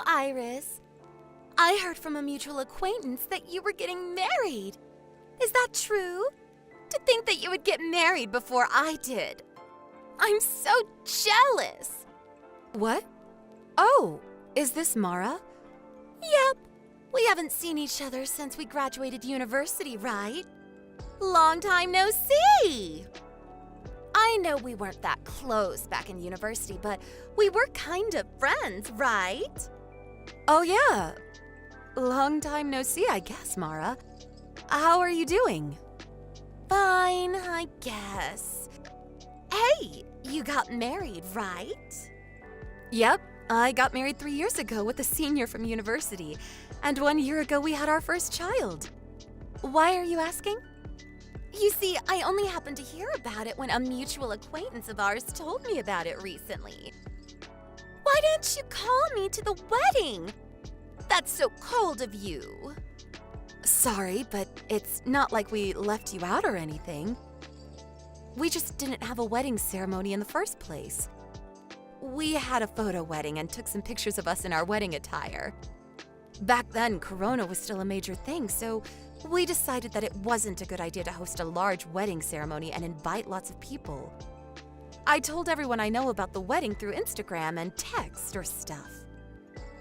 Iris. I heard from a mutual acquaintance that you were getting married. Is that true? To think that you would get married before I did. I'm so jealous. What? Oh, is this Mara? Yep. We haven't seen each other since we graduated university, right? Long time no see! I know we weren't that close back in university, but we were kind of friends, right? Oh yeah. Long time no see, I guess, Mara. How are you doing? Fine, I guess. Hey, you got married, right? Yep, I got married 3 years ago with a senior from university, and 1 year ago we had our first child. Why are you asking? You see, I only happened to hear about it when a mutual acquaintance of ours told me about it recently. Why didn't you call me to the wedding? That's so cold of you. Sorry, but it's not like we left you out or anything. We just didn't have a wedding ceremony in the first place. We had a photo wedding and took some pictures of us in our wedding attire. Back then, Corona was still a major thing, so we decided that it wasn't a good idea to host a large wedding ceremony and invite lots of people. I told everyone I know about the wedding through Instagram and text or stuff.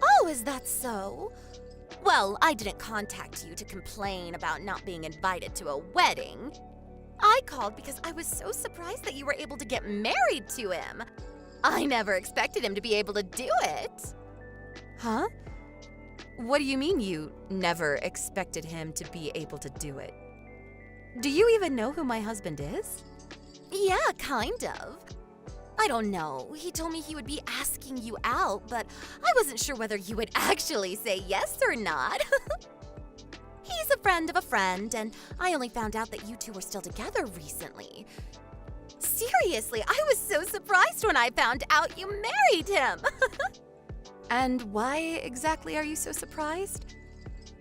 Oh, is that so? Well, I didn't contact you to complain about not being invited to a wedding. I called because I was so surprised that you were able to get married to him. I never expected him to be able to do it. Huh? What do you mean you never expected him to be able to do it? Do you even know who my husband is? Yeah, kind of. I don't know. He told me he would be asking you out, but I wasn't sure whether you would actually say yes or not. He's a friend of a friend, and I only found out that you two were still together recently. Seriously, I was so surprised when I found out you married him. And why exactly are you so surprised?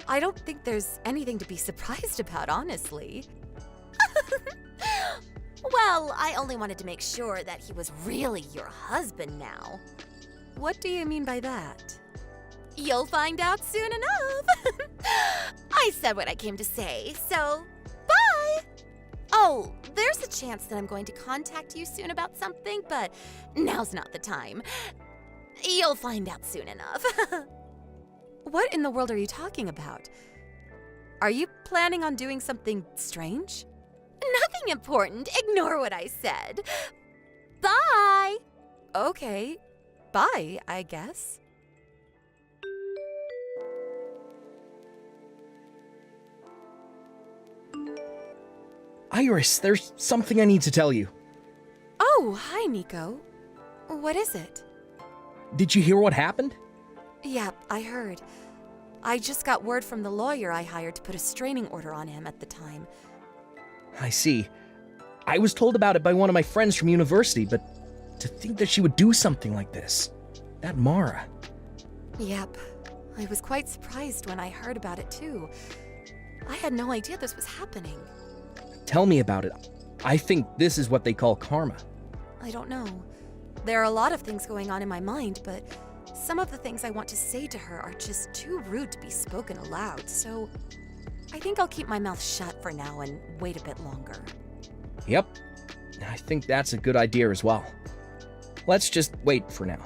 I don't think there's anything to be surprised about, honestly. Well, I only wanted to make sure that he was really your husband now. What do you mean by that? You'll find out soon enough. I said what I came to say, so bye. Oh, there's a chance that I'm going to contact you soon about something, but now's not the time. You'll find out soon enough. What in the world are you talking about? Are you planning on doing something strange? Nothing important. Ignore what I said. Bye. Okay. Bye, I guess. Iris, there's something I need to tell you. Oh, hi, Nico. What is it? Did you hear what happened? Yep, I heard. I just got word from the lawyer I hired to put a restraining order on him at the time. I see. I was told about it by one of my friends from university, but to think that she would do something like this. That Mara. Yep. I was quite surprised when I heard about it, too. I had no idea this was happening. Tell me about it. I think this is what they call karma. I don't know. There are a lot of things going on in my mind, but some of the things I want to say to her are just too rude to be spoken aloud, so I think I'll keep my mouth shut for now and wait a bit longer. Yep. I think that's a good idea as well. Let's just wait for now.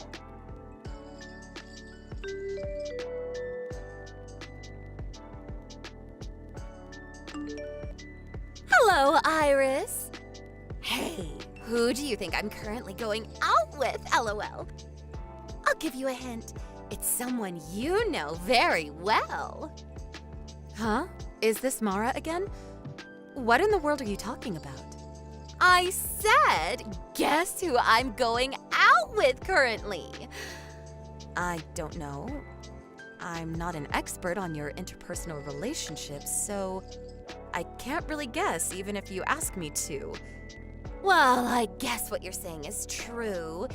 Hello, Iris. Hey, who do you think I'm currently going out with, LOL? I'll give you a hint. It's someone you know very well. Huh? Is this Mara again? What in the world are you talking about? I said, guess who I'm going out with currently? I don't know. I'm not an expert on your interpersonal relationships, so I can't really guess even if you ask me to. Well, I guess what you're saying is true.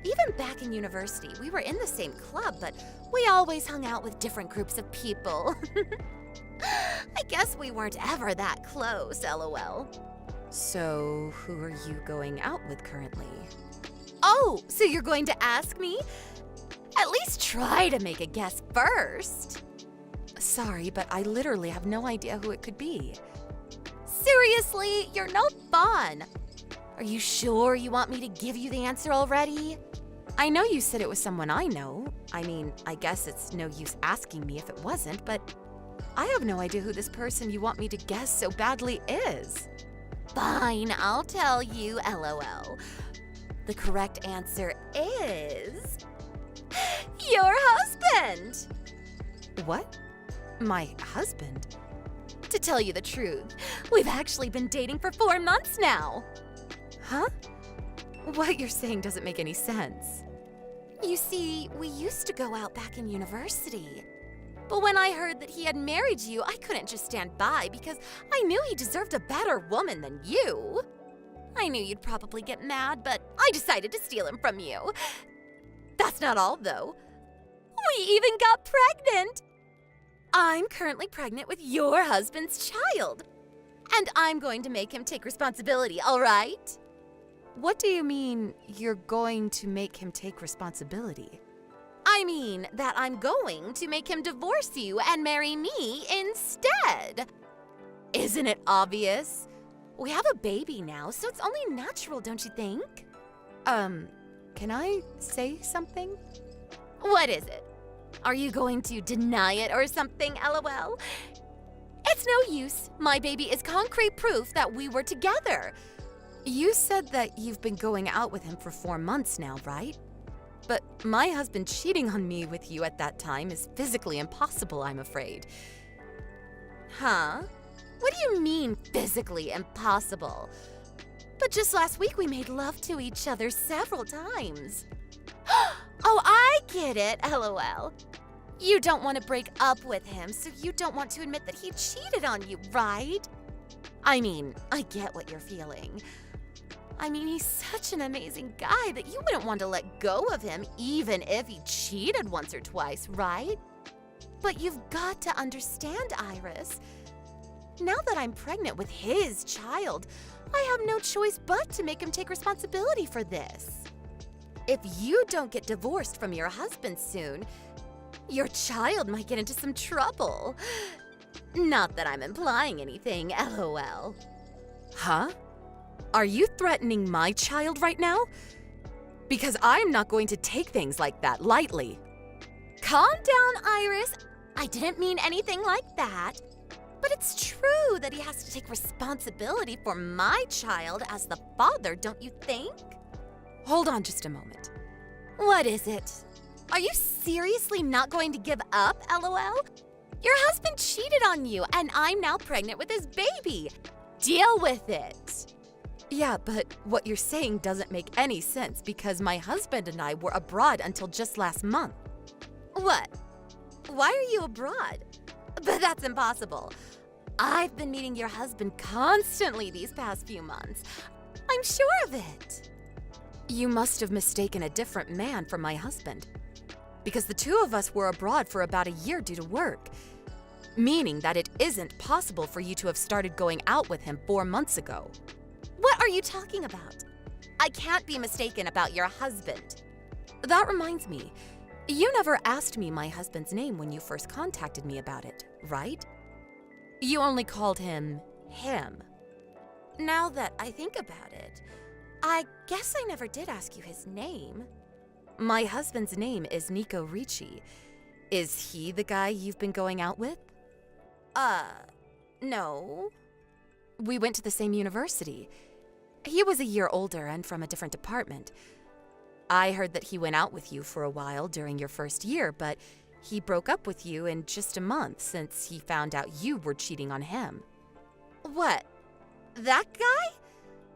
Even back in university, we were in the same club, but we always hung out with different groups of people. I guess we weren't ever that close, LOL. So, who are you going out with currently? Oh, so you're going to ask me? At least try to make a guess first. Sorry, but I literally have no idea who it could be. Seriously, you're no fun. Are you sure you want me to give you the answer already? I know you said it was someone I know. I mean, I guess it's no use asking me if it wasn't, but I have no idea who this person you want me to guess so badly is. Fine, I'll tell you, LOL. The correct answer is your husband. What? My husband? To tell you the truth, we've actually been dating for 4 months now. Huh? What you're saying doesn't make any sense. You see, we used to go out back in university. But when I heard that he had married you, I couldn't just stand by because I knew he deserved a better woman than you. I knew you'd probably get mad, but I decided to steal him from you. That's not all, though. We even got pregnant. I'm currently pregnant with your husband's child. And I'm going to make him take responsibility, all right? What do you mean you're going to make him take responsibility? I mean that I'm going to make him divorce you and marry me instead. Isn't it obvious? We have a baby now, so it's only natural, don't you think? Can I say something? What is it? Are you going to deny it or something, LOL? It's no use. My baby is concrete proof that we were together. You said that you've been going out with him for 4 months now, right? But my husband cheating on me with you at that time is physically impossible, I'm afraid. Huh? What do you mean, physically impossible? But just last week we made love to each other several times. Oh, I get it, LOL. You don't want to break up with him, so you don't want to admit that he cheated on you, right? I mean, I get what you're feeling. I mean, he's such an amazing guy that you wouldn't want to let go of him even if he cheated once or twice, right? But you've got to understand, Iris. Now that I'm pregnant with his child, I have no choice but to make him take responsibility for this. If you don't get divorced from your husband soon, your child might get into some trouble. Not that I'm implying anything, LOL. Huh? Are you threatening my child right now? Because I'm not going to take things like that lightly. Calm down, Iris. I didn't mean anything like that. But it's true that he has to take responsibility for my child as the father, don't you think? Hold on just a moment. What is it? Are you seriously not going to give up, LOL? Your husband cheated on you, and I'm now pregnant with his baby. Deal with it. Yeah, but what you're saying doesn't make any sense because my husband and I were abroad until just last month. What? Why are you abroad? But that's impossible. I've been meeting your husband constantly these past few months. I'm sure of it. You must have mistaken a different man for my husband. Because the two of us were abroad for about a year due to work. Meaning that it isn't possible for you to have started going out with him 4 months ago. What are you talking about? I can't be mistaken about your husband. That reminds me, you never asked me my husband's name when you first contacted me about it, right? You only called him him. Now that I think about it, I guess I never did ask you his name. My husband's name is Nico Ricci. Is he the guy you've been going out with? No. We went to the same university. He was a year older and from a different department. I heard that he went out with you for a while during your first year, but he broke up with you in just a month since he found out you were cheating on him. What? That guy?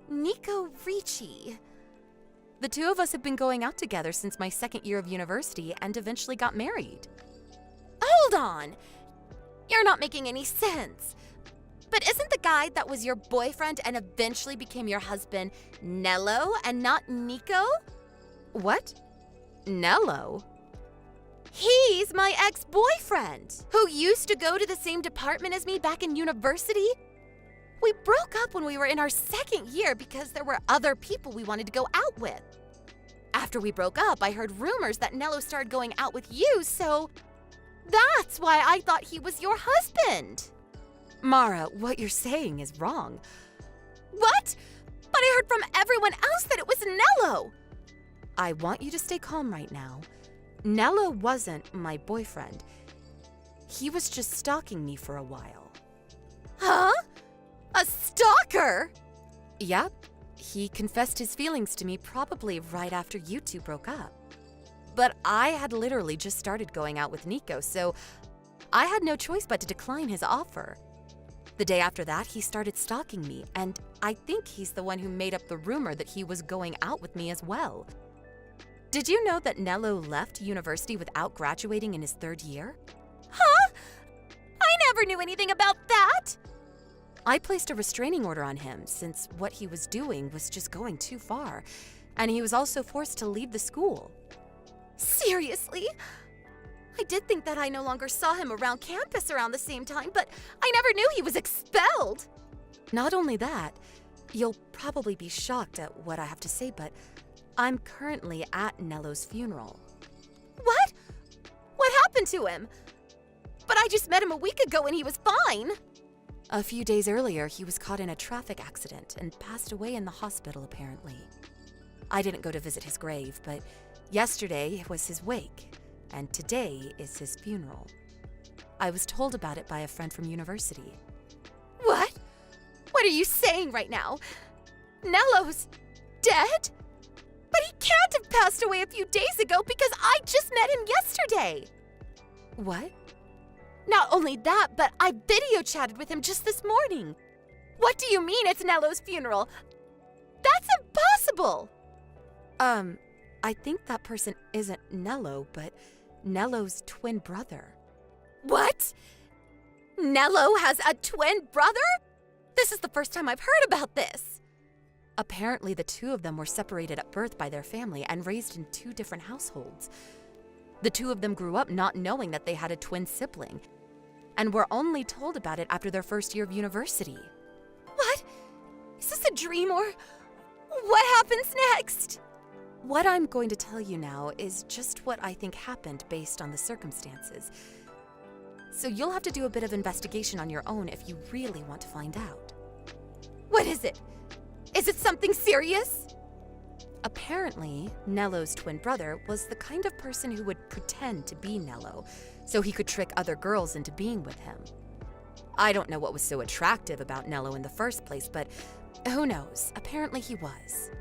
Nico Ricci. The two of us have been going out together since my second year of university and eventually got married. Hold on! You're not making any sense. But isn't the guy that was your boyfriend and eventually became your husband Nello and not Nico? What? Nello? He's my ex-boyfriend, who used to go to the same department as me back in university. We broke up when we were in our second year because there were other people we wanted to go out with. After we broke up, I heard rumors that Nello started going out with you, so that's why I thought he was your husband. Mara, what you're saying is wrong. What? But I heard from everyone else that it was Nello. I want you to stay calm right now. Nello wasn't my boyfriend. He was just stalking me for a while. Huh? A stalker? Yep. He confessed his feelings to me probably right after you two broke up. But I had literally just started going out with Nico, so I had no choice but to decline his offer. The day after that, he started stalking me, and I think he's the one who made up the rumor that he was going out with me as well. Did you know that Nello left university without graduating in his 3rd year? Huh? I never knew anything about that. I placed a restraining order on him since what he was doing was just going too far, and he was also forced to leave the school. Seriously? I did think that I no longer saw him around campus around the same time, but I never knew he was expelled. Not only that, you'll probably be shocked at what I have to say, but I'm currently at Nello's funeral. What? What happened to him? But I just met him a week ago and he was fine. A few days earlier, he was caught in a traffic accident and passed away in the hospital, apparently. I didn't go to visit his grave, but yesterday was his wake, and today is his funeral. I was told about it by a friend from university. What? What are you saying right now? Nello's dead? But he can't have passed away a few days ago because I just met him yesterday. What? Not only that, but I video chatted with him just this morning. What do you mean it's Nello's funeral? That's impossible! I think that person isn't Nello, but Nello's twin brother. What? Nello has a twin brother? This is the first time I've heard about this. Apparently, the two of them were separated at birth by their family and raised in 2 different households. The 2 of them grew up not knowing that they had a twin sibling, and were only told about it after their 1st year of university. What? Is this a dream or what happens next? What I'm going to tell you now is just what I think happened based on the circumstances. So you'll have to do a bit of investigation on your own if you really want to find out. What is it? Is it something serious? Apparently, Nello's twin brother was the kind of person who would pretend to be Nello, so he could trick other girls into being with him. I don't know what was so attractive about Nello in the first place, but who knows? Apparently he was.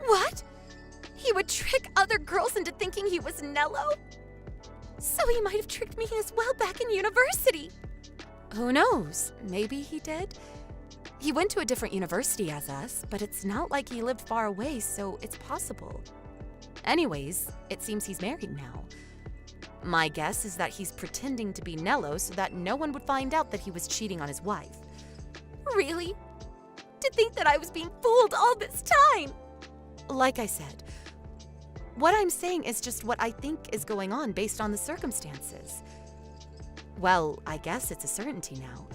What? He would trick other girls into thinking he was Nello? So he might have tricked me as well back in university. Who knows? Maybe he did? He went to a different university as us, but it's not like he lived far away, so it's possible. Anyways, it seems he's married now. My guess is that he's pretending to be Nello so that no one would find out that he was cheating on his wife. Really? To think that I was being fooled all this time! Like I said, what I'm saying is just what I think is going on based on the circumstances. Well, I guess it's a certainty now.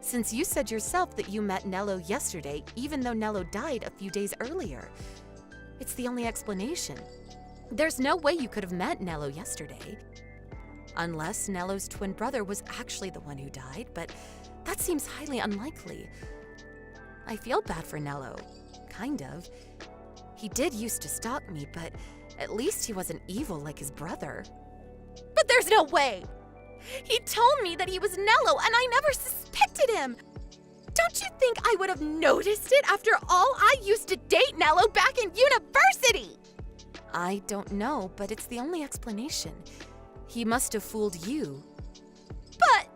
Since you said yourself that you met Nello yesterday, even though Nello died a few days earlier. It's the only explanation. There's no way you could have met Nello yesterday. Unless Nello's twin brother was actually the one who died, but that seems highly unlikely. I feel bad for Nello. Kind of. He did used to stalk me, but at least he wasn't evil like his brother. But there's no way! He told me that he was Nello, and I never suspected him! Don't you think I would have noticed it after all? I used to date Nello back in university! I don't know, but it's the only explanation. He must have fooled you. But...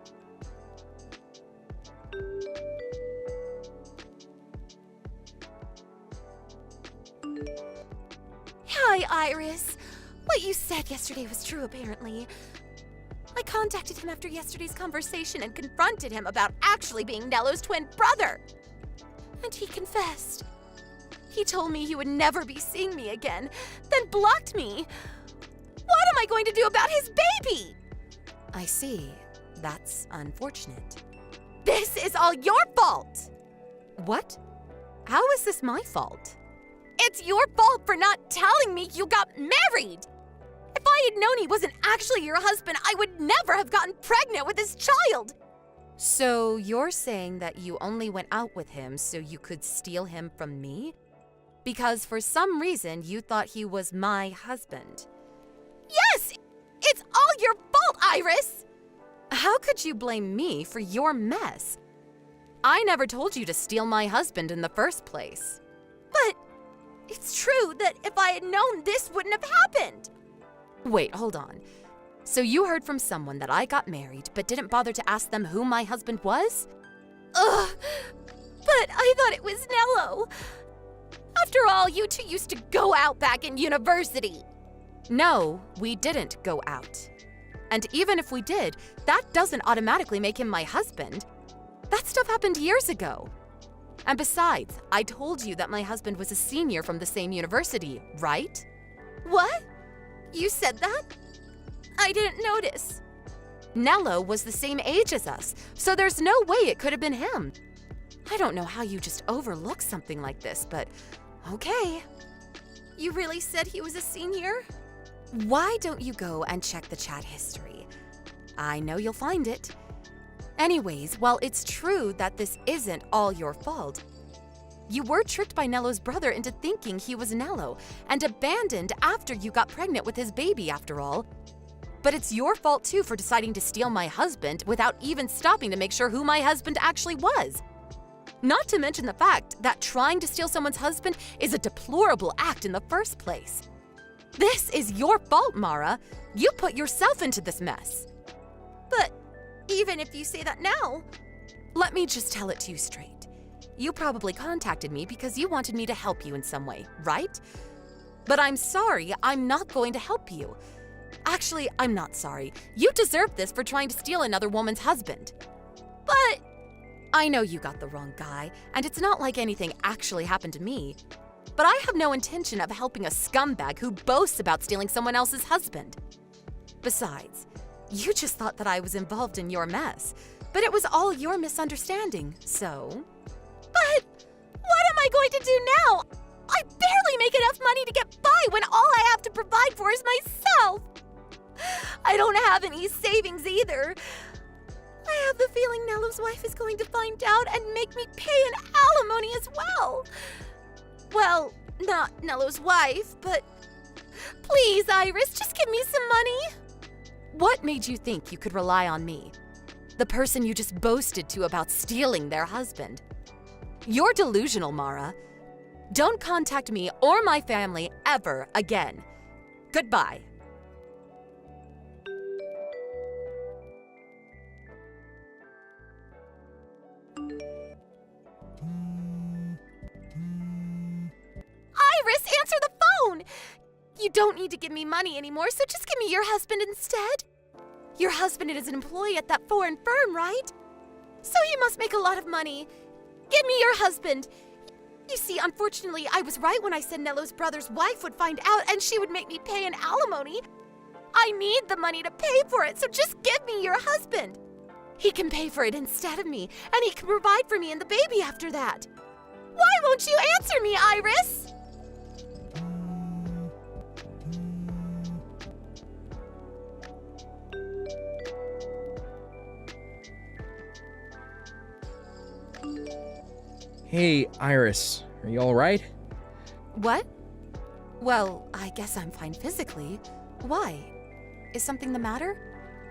Hi, Iris. What you said yesterday was true, apparently. I contacted him after yesterday's conversation and confronted him about actually being Nello's twin brother. And he confessed. He told me he would never be seeing me again, then blocked me. What am I going to do about his baby? I see. That's unfortunate. This is all your fault! What? How is this my fault? It's your fault for not telling me you got married! If I had known he wasn't actually your husband, I would never have gotten pregnant with his child! So you're saying that you only went out with him so you could steal him from me? Because for some reason you thought he was my husband. Yes! It's all your fault, Iris! How could you blame me for your mess? I never told you to steal my husband in the first place. But it's true that if I had known this wouldn't have happened. Wait, hold on. So you heard from someone that I got married but didn't bother to ask them who my husband was? Ugh, but I thought it was Nello. After all, you two used to go out back in university. No, we didn't go out. And even if we did, that doesn't automatically make him my husband. That stuff happened years ago. And besides, I told you that my husband was a senior from the same university, right? What? You said that? I didn't notice. Nello was the same age as us, so there's no way it could have been him. I don't know how you just overlook something like this, but okay. You really said he was a senior? Why don't you go and check the chat history? I know you'll find it. Anyways, while it's true that this isn't all your fault, you were tricked by Nello's brother into thinking he was Nello and abandoned after you got pregnant with his baby, after all. But it's your fault too for deciding to steal my husband without even stopping to make sure who my husband actually was. Not to mention the fact that trying to steal someone's husband is a deplorable act in the first place. This is your fault, Mara. You put yourself into this mess. But even if you say that now, let me just tell it to you straight. You probably contacted me because you wanted me to help you in some way, right? But I'm sorry, I'm not going to help you. Actually, I'm not sorry. You deserve this for trying to steal another woman's husband. But I know you got the wrong guy, and it's not like anything actually happened to me. But I have no intention of helping a scumbag who boasts about stealing someone else's husband. Besides, you just thought that I was involved in your mess, but it was all your misunderstanding, so… But what am I going to do now? I barely make enough money to get by when all I have to provide for is myself. I don't have any savings either. I have the feeling Nello's wife is going to find out and make me pay an alimony as well. Well, not Nello's wife, but please, Iris, just give me some money. What made you think you could rely on me? The person you just boasted to about stealing their husband. You're delusional, Mara. Don't contact me or my family ever again. Goodbye. Iris, answer the phone! You don't need to give me money anymore, so just give me your husband instead. Your husband is an employee at that foreign firm, right? So he must make a lot of money. Give me your husband. You see, unfortunately, I was right when I said Nello's brother's wife would find out and she would make me pay an alimony. I need the money to pay for it, so just give me your husband. He can pay for it instead of me, and he can provide for me and the baby after that. Why won't you answer me, Iris? Hey, Iris, are you alright? What? Well, I guess I'm fine physically. Why? Is something the matter?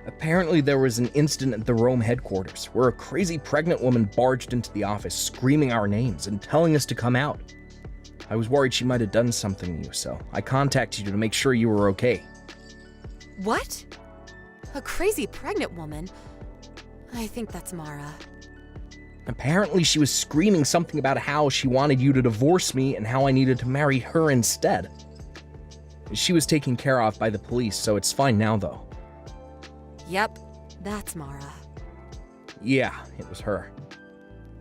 Apparently there was an incident at the Rome headquarters where a crazy pregnant woman barged into the office screaming our names and telling us to come out. I was worried she might have done something to you, so I contacted you to make sure you were okay. What? A crazy pregnant woman? I think that's Mara. Apparently she was screaming something about how she wanted you to divorce me and how I needed to marry her instead. She was taken care of by the police, so it's fine now though. Yep, that's Mara. Yeah, it was her.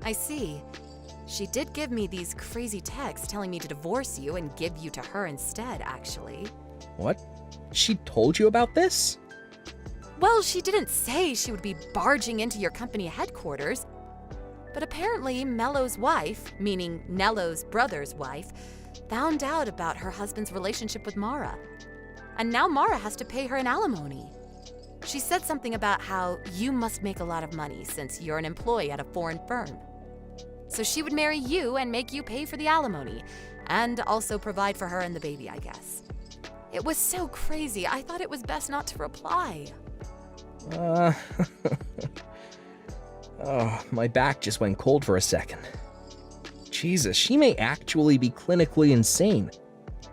I see. She did give me these crazy texts telling me to divorce you and give you to her instead, actually. What? She told you about this? Well, she didn't say she would be barging into your company headquarters. But apparently Mello's wife, meaning Nello's brother's wife, found out about her husband's relationship with Mara. And now Mara has to pay her an alimony. She said something about how you must make a lot of money since you're an employee at a foreign firm. So she would marry you and make you pay for the alimony, and also provide for her and the baby, I guess. It was so crazy, I thought it was best not to reply. Oh, my back just went cold for a second. Jesus, she may actually be clinically insane.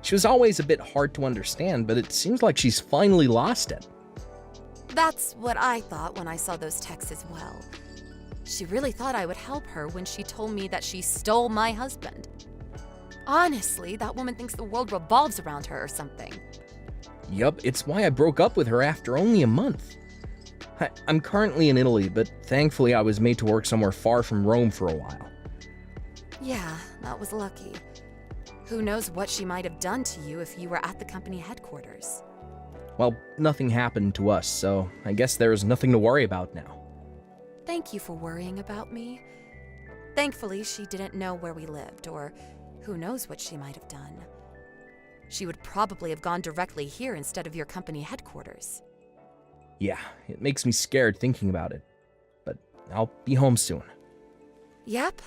She was always a bit hard to understand, but it seems like she's finally lost it. That's what I thought when I saw those texts as well. She really thought I would help her when she told me that she stole my husband. Honestly, that woman thinks the world revolves around her or something. Yup, it's why I broke up with her after only a month. I'm currently in Italy, but thankfully I was made to work somewhere far from Rome for a while. Yeah, that was lucky. Who knows what she might have done to you if you were at the company headquarters. Well, nothing happened to us, so I guess there's nothing to worry about now. Thank you for worrying about me. Thankfully, she didn't know where we lived, or who knows what she might have done. She would probably have gone directly here instead of your company headquarters. Yeah, it makes me scared thinking about it, but I'll be home soon. Yep.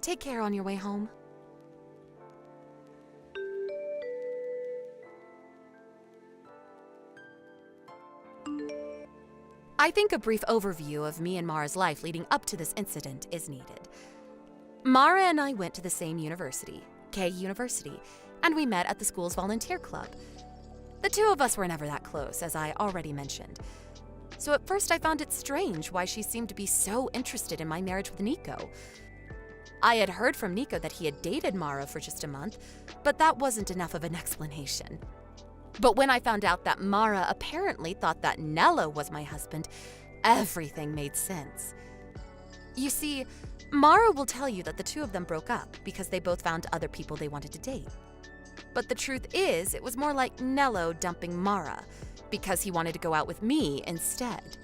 Take care on your way home. I think a brief overview of me and Mara's life leading up to this incident is needed. Mara and I went to the same university, K University, and we met at the school's volunteer club. The two of us were never that close, as I already mentioned. So at first I found it strange why she seemed to be so interested in my marriage with Nico. I had heard from Nico that he had dated Mara for just a month, but that wasn't enough of an explanation. But when I found out that Mara apparently thought that Nello was my husband, everything made sense. You see, Mara will tell you that the two of them broke up because they both found other people they wanted to date. But the truth is, it was more like Nello dumping Mara because he wanted to go out with me instead.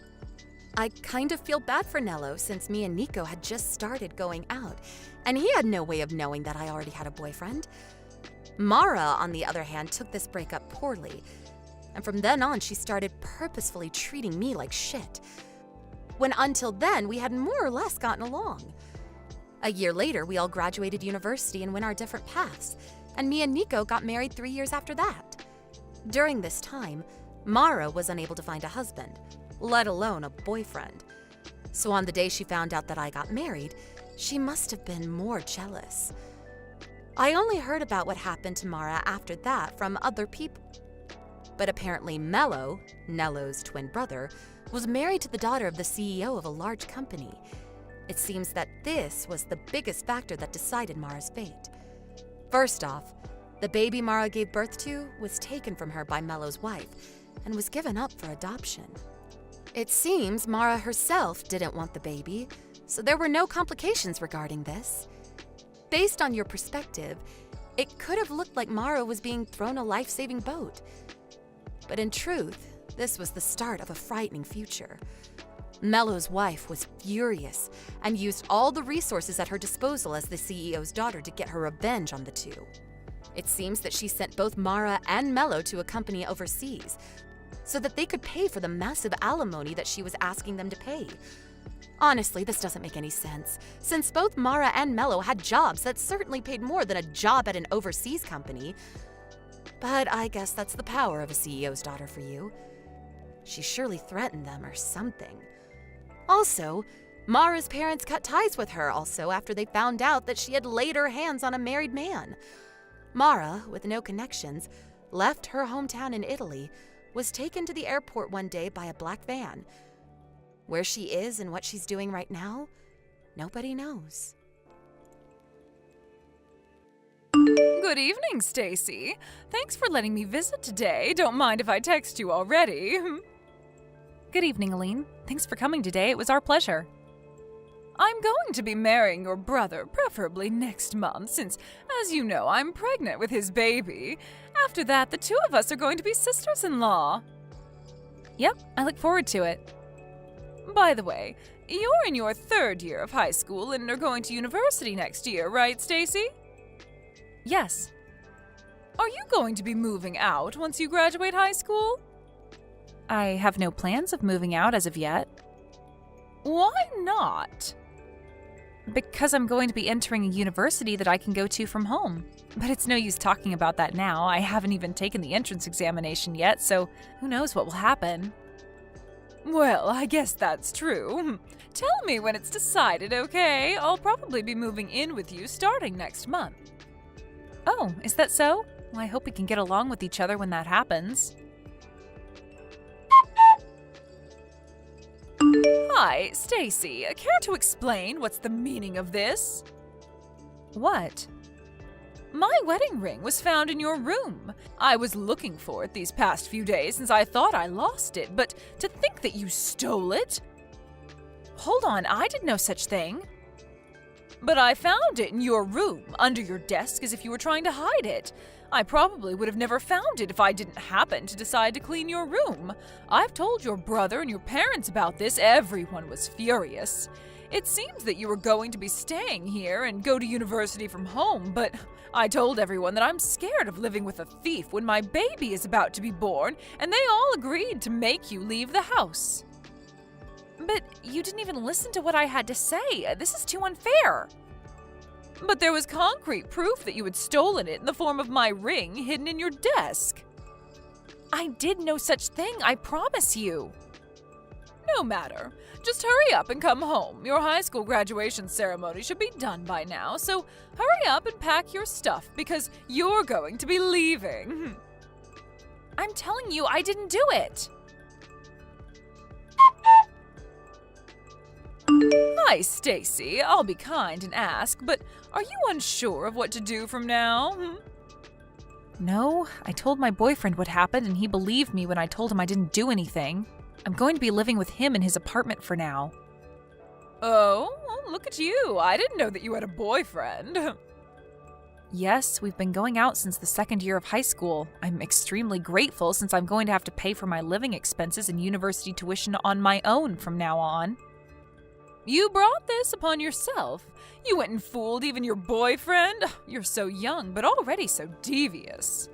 I kind of feel bad for Nello since me and Nico had just started going out, and he had no way of knowing that I already had a boyfriend. Mara, on the other hand, took this breakup poorly, and from then on she started purposefully treating me like shit, when until then we had more or less gotten along. A year later, we all graduated university and went our different paths, and me and Nico got married 3 years after that. During this time, Mara was unable to find a husband, let alone a boyfriend. So on the day she found out that I got married, she must have been more jealous. I only heard about what happened to Mara after that from other people. But apparently Mello, Nello's twin brother, was married to the daughter of the CEO of a large company. It seems that this was the biggest factor that decided Mara's fate. First off, the baby Mara gave birth to was taken from her by Mello's wife and was given up for adoption. It seems Mara herself didn't want the baby, so there were no complications regarding this. Based on your perspective, it could have looked like Mara was being thrown a life-saving boat. But in truth, this was the start of a frightening future. Mello's wife was furious and used all the resources at her disposal as the CEO's daughter to get her revenge on the two. It seems that she sent both Mara and Mello to a company overseas so that they could pay for the massive alimony that she was asking them to pay. Honestly, this doesn't make any sense, since both Mara and Mello had jobs that certainly paid more than a job at an overseas company. But I guess that's the power of a CEO's daughter for you. She surely threatened them or something. Also, Mara's parents cut ties with her also after they found out that she had laid her hands on a married man. Mara, with no connections, left her hometown in Italy, was taken to the airport one day by a black van. Where she is and what she's doing right now, nobody knows. Good evening, Stacy. Thanks for letting me visit today. Don't mind if I text you already. Good evening, Aline. Thanks for coming today. It was our pleasure. I'm going to be marrying your brother, preferably next month, since, as you know, I'm pregnant with his baby. After that, the two of us are going to be sisters-in-law. Yep, I look forward to it. By the way, you're in your 3rd year of high school and are going to university next year, right, Stacy? Yes, Are you going to be moving out once you graduate high school? I have no plans of moving out as of yet. Why not? Because I'm going to be entering a university that I can go to from home. But it's no use talking about that now. I haven't even taken the entrance examination yet, so who knows what will happen. Well, I guess that's true. Tell me when it's decided, okay? I'll probably be moving in with you starting next month. Oh, is that so? Well, I hope we can get along with each other when that happens. Hi, Stacy. Care to explain what's the meaning of this? What? My wedding ring was found in your room. I was looking for it these past few days since I thought I lost it, but to think that you stole it? Hold on, I did no such thing. But I found it in your room, under your desk, as if you were trying to hide it. I probably would have never found it if I didn't happen to decide to clean your room. I've told your brother and your parents about this. Everyone was furious. It seems that you were going to be staying here and go to university from home, but I told everyone that I'm scared of living with a thief when my baby is about to be born, and they all agreed to make you leave the house. But you didn't even listen to what I had to say. This is too unfair. But there was concrete proof that you had stolen it in the form of my ring hidden in your desk. I did no such thing, I promise you. No matter. Just hurry up and come home. Your high school graduation ceremony should be done by now, so hurry up and pack your stuff because you're going to be leaving. I'm telling you, I didn't do it. Hi, Stacy. I'll be kind and ask, but are you unsure of what to do from now? No, I told my boyfriend what happened and he believed me when I told him I didn't do anything. I'm going to be living with him in his apartment for now. Oh, well, look at you. I didn't know that you had a boyfriend. Yes, we've been going out since the second year of high school. I'm extremely grateful since I'm going to have to pay for my living expenses and university tuition on my own from now on. You brought this upon yourself. You went and fooled even your boyfriend. You're so young, but already so devious.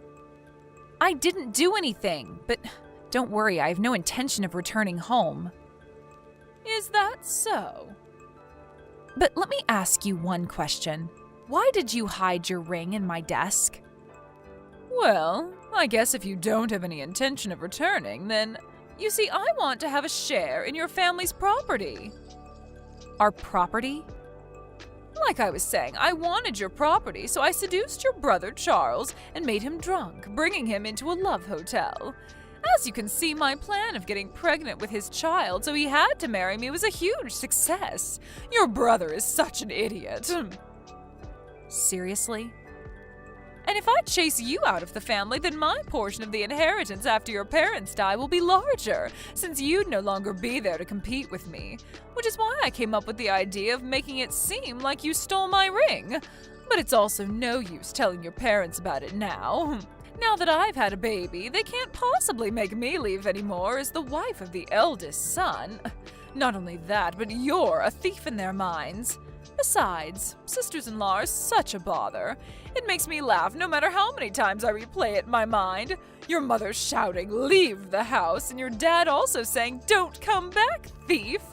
I didn't do anything, but don't worry, I have no intention of returning home. Is that so? But let me ask you one question. Why did you hide your ring in my desk? Well, I guess if you don't have any intention of returning, then, you see, I want to have a share in your family's property. Our property? Like I was saying, I wanted your property, so I seduced your brother Charles and made him drunk, bringing him into a love hotel. As you can see, my plan of getting pregnant with his child so he had to marry me was a huge success. Your brother is such an idiot. Seriously? And if I chase you out of the family, then my portion of the inheritance after your parents die will be larger, since you'd no longer be there to compete with me. Which is why I came up with the idea of making it seem like you stole my ring. But it's also no use telling your parents about it now. Now that I've had a baby, they can't possibly make me leave anymore as the wife of the eldest son. Not only that, but you're a thief in their minds. Besides, sisters-in-law are such a bother. It makes me laugh no matter how many times I replay it in my mind. Your mother shouting, "Leave the house," and your dad also saying, "Don't come back, thief."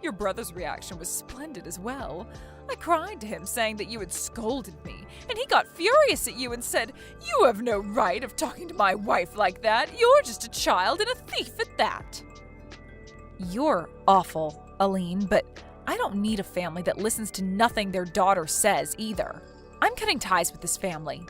Your brother's reaction was splendid as well. I cried to him saying that you had scolded me, and he got furious at you and said, "You have no right of talking to my wife like that. You're just a child and a thief at that." You're awful, Aline, but I don't need a family that listens to nothing their daughter says either. I'm cutting ties with this family.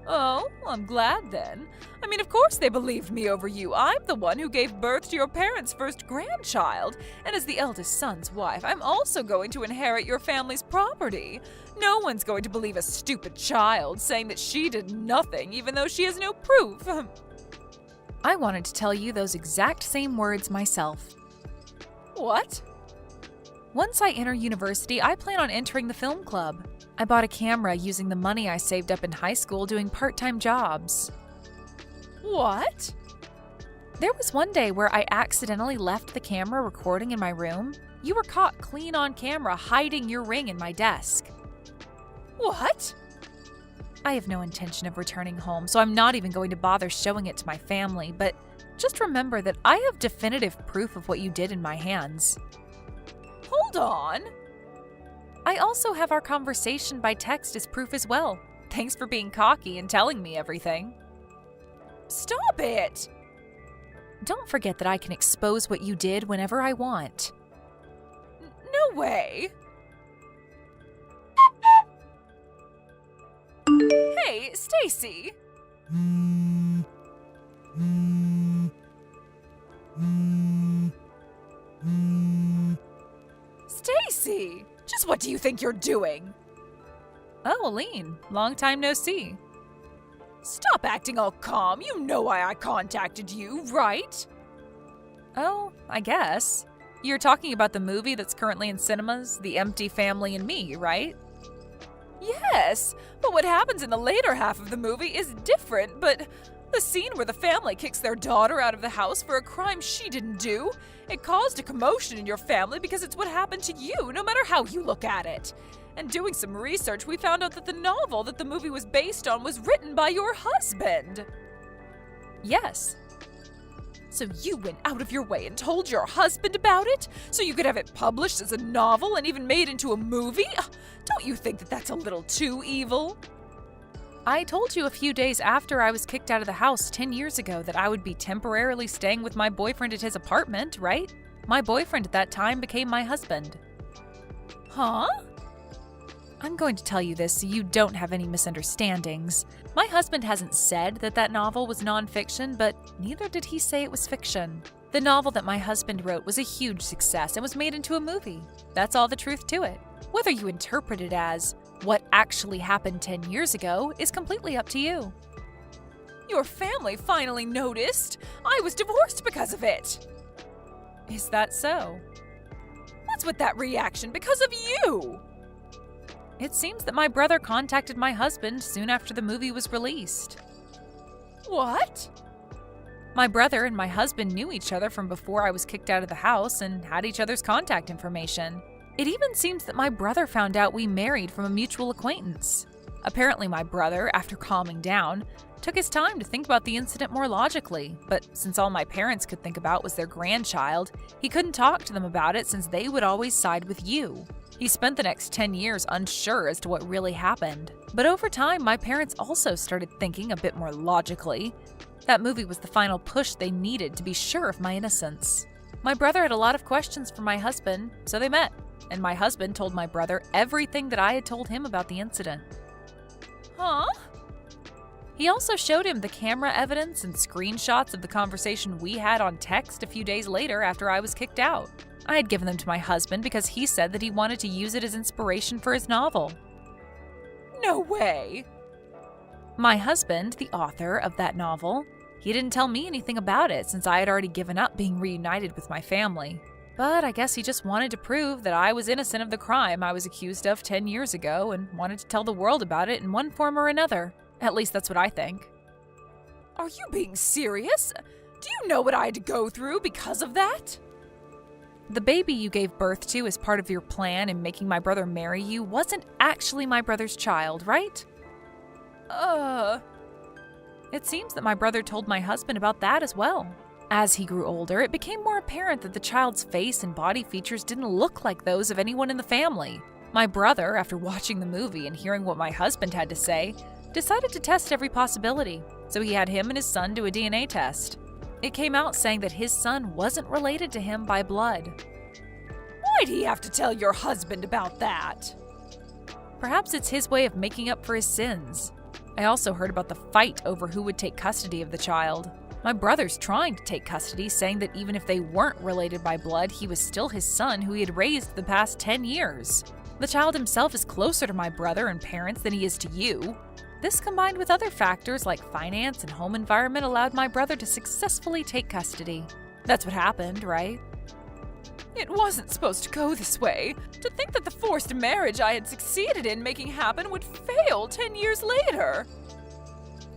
Oh, I'm glad then. I mean, of course they believed me over you. I'm the one who gave birth to your parents' first grandchild, and as the eldest son's wife, I'm also going to inherit your family's property. No one's going to believe a stupid child saying that she did nothing even though she has no proof. I wanted to tell you those exact same words myself. What? Once I enter university, I plan on entering the film club. I bought a camera using the money I saved up in high school doing part-time jobs. What? There was one day where I accidentally left the camera recording in my room. You were caught clean on camera hiding your ring in my desk. What? I have no intention of returning home, so I'm not even going to bother showing it to my family, but just remember that I have definitive proof of what you did in my hands. Hold on! I also have our conversation by text as proof as well. Thanks for being cocky and telling me everything. Stop it! Don't forget that I can expose what you did whenever I want. No way! Hey, Stacy! Stacy! Just what do you think you're doing? Oh, Aline, long time no see. Stop acting all calm. You know why I contacted you, right? Oh, I guess. You're talking about the movie that's currently in cinemas, The Empty Family and Me, right? Yes, but what happens in the later half of the movie is different, but the scene where the family kicks their daughter out of the house for a crime she didn't do, it caused a commotion in your family because it's what happened to you, no matter how you look at it. And doing some research, we found out that the novel that the movie was based on was written by your husband. Yes. So you went out of your way and told your husband about it? So you could have it published as a novel and even made into a movie? Don't you think that that's a little too evil? I told you a few days after I was kicked out of the house 10 years ago that I would be temporarily staying with my boyfriend at his apartment, right? My boyfriend at that time became my husband. Huh? I'm going to tell you this so you don't have any misunderstandings. My husband hasn't said that that novel was nonfiction, but neither did he say it was fiction. The novel that my husband wrote was a huge success and was made into a movie. That's all the truth to it. Whether you interpret it as what actually happened 10 years ago is completely up to you. Your family finally noticed. I was divorced because of it. Is that so? What's with that reaction? Because of you! It seems that my brother contacted my husband soon after the movie was released. What? My brother and my husband knew each other from before I was kicked out of the house and had each other's contact information. It even seems that my brother found out we married from a mutual acquaintance. Apparently my brother, after calming down, took his time to think about the incident more logically, but since all my parents could think about was their grandchild, he couldn't talk to them about it since they would always side with you. He spent the next 10 years unsure as to what really happened. But over time, my parents also started thinking a bit more logically. That movie was the final push they needed to be sure of my innocence. My brother had a lot of questions for my husband, so they met, and my husband told my brother everything that I had told him about the incident. Huh? He also showed him the camera evidence and screenshots of the conversation we had on text a few days later after I was kicked out. I had given them to my husband because he said that he wanted to use it as inspiration for his novel. No way! My husband, the author of that novel, he didn't tell me anything about it since I had already given up being reunited with my family. But I guess he just wanted to prove that I was innocent of the crime I was accused of 10 years ago and wanted to tell the world about it in one form or another. At least that's what I think. Are you being serious? Do you know what I had to go through because of that? The baby you gave birth to as part of your plan in making my brother marry you wasn't actually my brother's child, right? It seems that my brother told my husband about that as well. As he grew older, it became more apparent that the child's face and body features didn't look like those of anyone in the family. My brother, after watching the movie and hearing what my husband had to say, decided to test every possibility, so he had him and his son do a DNA test. It came out saying that his son wasn't related to him by blood. Why'd he have to tell your husband about that? Perhaps it's his way of making up for his sins. I also heard about the fight over who would take custody of the child. My brother's trying to take custody, saying that even if they weren't related by blood, he was still his son who he had raised the past 10 years. The child himself is closer to my brother and parents than he is to you. This, combined with other factors like finance and home environment, allowed my brother to successfully take custody. That's what happened, right? It wasn't supposed to go this way. To think that the forced marriage I had succeeded in making happen would fail 10 years later.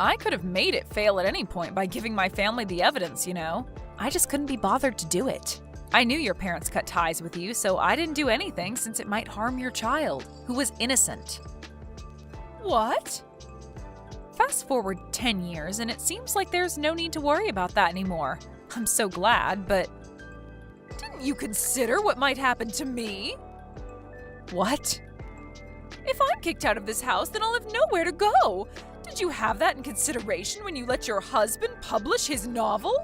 I could have made it fail at any point by giving my family the evidence, you know. I just couldn't be bothered to do it. I knew your parents cut ties with you, so I didn't do anything since it might harm your child, who was innocent. What? Fast forward 10 years, and it seems like there's no need to worry about that anymore. I'm so glad, but didn't you consider what might happen to me? What? If I'm kicked out of this house, then I'll have nowhere to go. Did you have that in consideration when you let your husband publish his novel?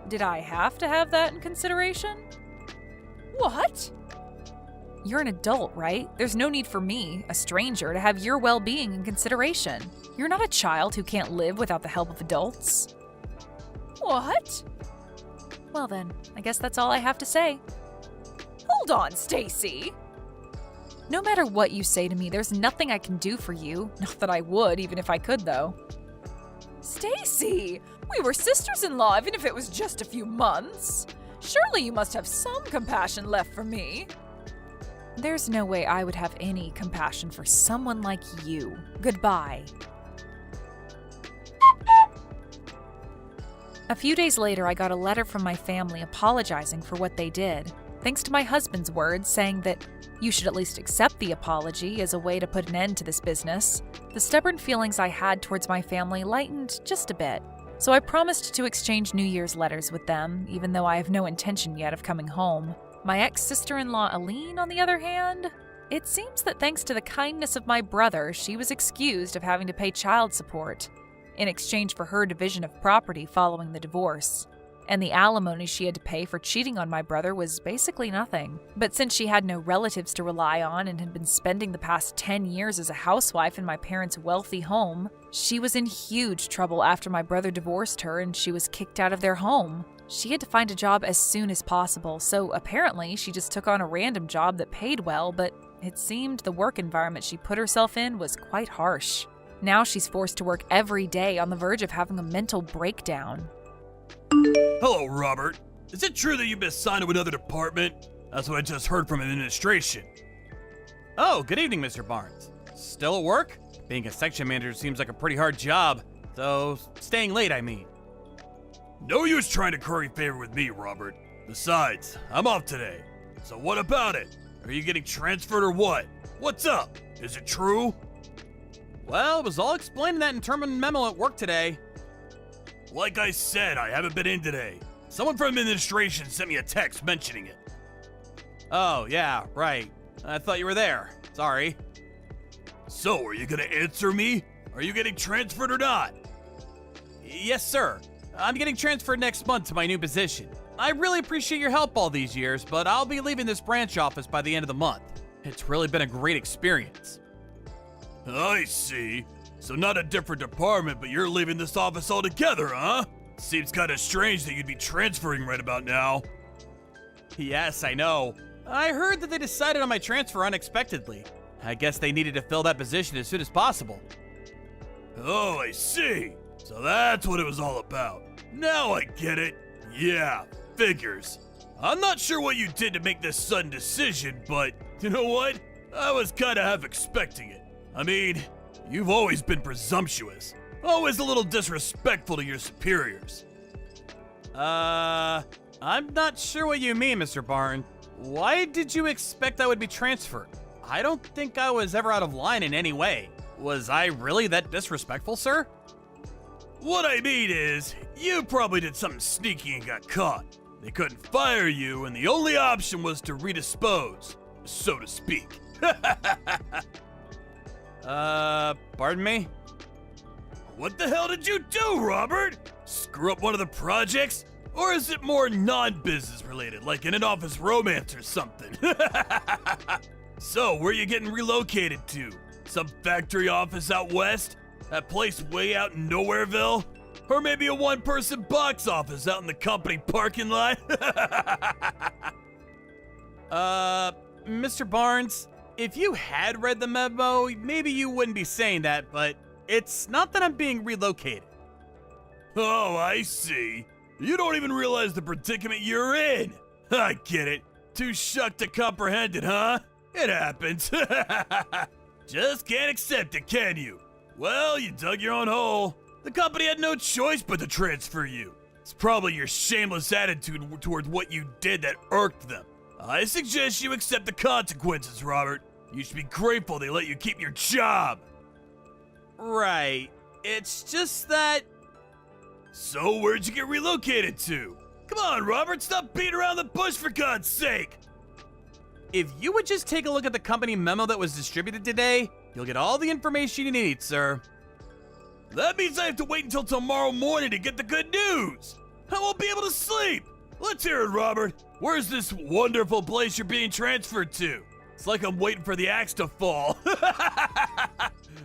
Did I have to have that in consideration? What? You're an adult, right? There's no need for me, a stranger, to have your well-being in consideration. You're not a child who can't live without the help of adults. What? Well then, I guess that's all I have to say. Hold on, Stacy. No matter what you say to me, there's nothing I can do for you. Not that I would, even if I could, though. Stacy, we were sisters-in-law, even if it was just a few months. Surely you must have some compassion left for me. There's no way I would have any compassion for someone like you. Goodbye. A few days later, I got a letter from my family apologizing for what they did, thanks to my husband's words saying that you should at least accept the apology as a way to put an end to this business. The stubborn feelings I had towards my family lightened just a bit, so I promised to exchange New Year's letters with them, even though I have no intention yet of coming home. My ex-sister-in-law Aline, on the other hand, it seems that thanks to the kindness of my brother, she was excused of having to pay child support in exchange for her division of property following the divorce. And the alimony she had to pay for cheating on my brother was basically nothing. But since she had no relatives to rely on and had been spending the past 10 years as a housewife in my parents' wealthy home, she was in huge trouble after my brother divorced her and she was kicked out of their home. She had to find a job as soon as possible, so apparently she just took on a random job that paid well, but it seemed the work environment she put herself in was quite harsh. Now she's forced to work every day on the verge of having a mental breakdown. Hello, Robert. Is it true that you've been assigned to another department? That's what I just heard from administration. Oh, good evening, Mr. Barnes. Still at work? Being a section manager seems like a pretty hard job, though staying late, I mean. No use trying to curry favor with me, Robert. Besides, I'm off today. So what about it? Are you getting transferred or what? What's up? Is it true? Well, it was all explained in that interminable memo at work today. Like I said, I haven't been in today. Someone from administration sent me a text mentioning it. Oh, yeah, right. I thought you were there. Sorry. So, are you gonna answer me? Are you getting transferred or not? Yes, sir. I'm getting transferred next month to my new position. I really appreciate your help all these years, but I'll be leaving this branch office by the end of the month. It's really been a great experience. I see. So not a different department, but you're leaving this office altogether, huh? Seems kinda strange that you'd be transferring right about now. Yes, I know. I heard that they decided on my transfer unexpectedly. I guess they needed to fill that position as soon as possible. Oh, I see. So that's what it was all about. Now I get it. Yeah, figures. I'm not sure what you did to make this sudden decision, but you know what? I was kinda half expecting it. I mean, you've always been presumptuous. Always a little disrespectful to your superiors. I'm not sure what you mean, Mr. Barnes. Why did you expect I would be transferred? I don't think I was ever out of line in any way. Was I really that disrespectful, sir? What I mean is, you probably did something sneaky and got caught. They couldn't fire you, and the only option was to redispose, so to speak. Pardon me? What the hell did you do, Robert? Screw up one of the projects? Or is it more non-business related, like in an office romance or something? So, where you getting relocated to? Some factory office out west? That place way out in Nowhereville? Or maybe a one-person box office out in the company parking lot? Mr. Barnes, if you had read the memo, maybe you wouldn't be saying that, but it's not that I'm being relocated. Oh, I see. You don't even realize the predicament you're in. I get it. Too shocked to comprehend it, huh? It happens. Just can't accept it, can you? Well, you dug your own hole. The company had no choice but to transfer you. It's probably your shameless attitude towards what you did that irked them. I suggest you accept the consequences, Robert. You should be grateful they let you keep your job. Right. It's just that. So where'd you get relocated to? Come on, Robert, stop beating around the bush for God's sake! If you would just take a look at the company memo that was distributed today, you'll get all the information you need, sir. That means I have to wait until tomorrow morning to get the good news! I won't be able to sleep! Let's hear it, Robert. Where's this wonderful place you're being transferred to? It's like I'm waiting for the axe to fall.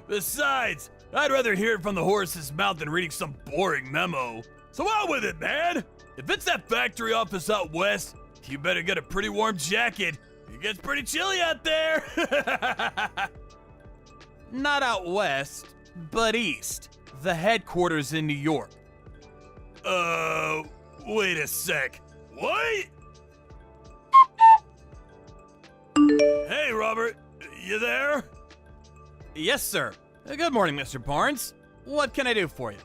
Besides, I'd rather hear it from the horse's mouth than reading some boring memo. So out with it, man! If it's that factory office out west, you better get a pretty warm jacket. It gets pretty chilly out there. Not out west, but east. The headquarters in New York. Wait a sec. What? Hey, Robert. You there? Yes, sir. Good morning, Mr. Barnes. What can I do for you?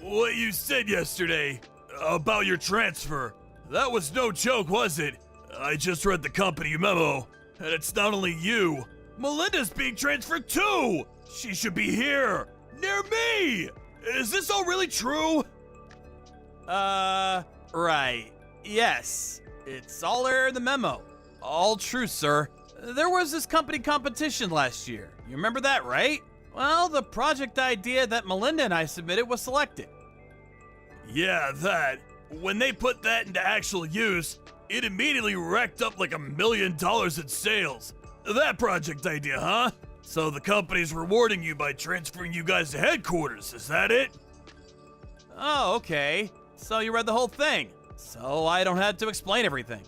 What you said yesterday about your transfer, that was no joke, was it? I just read the company memo, and it's not only you. Melinda's being transferred too! She should be here, near me! Is this all really true? Right. Yes. It's all there in the memo. All true, sir. There was this company competition last year. You remember that, right? Well, the project idea that Melinda and I submitted was selected. Yeah, that. When they put that into actual use, it immediately racked up like $1 million in sales. That project idea, huh? So the company's rewarding you by transferring you guys to headquarters, is that it? Oh, okay. So you read the whole thing. So I don't have to explain everything.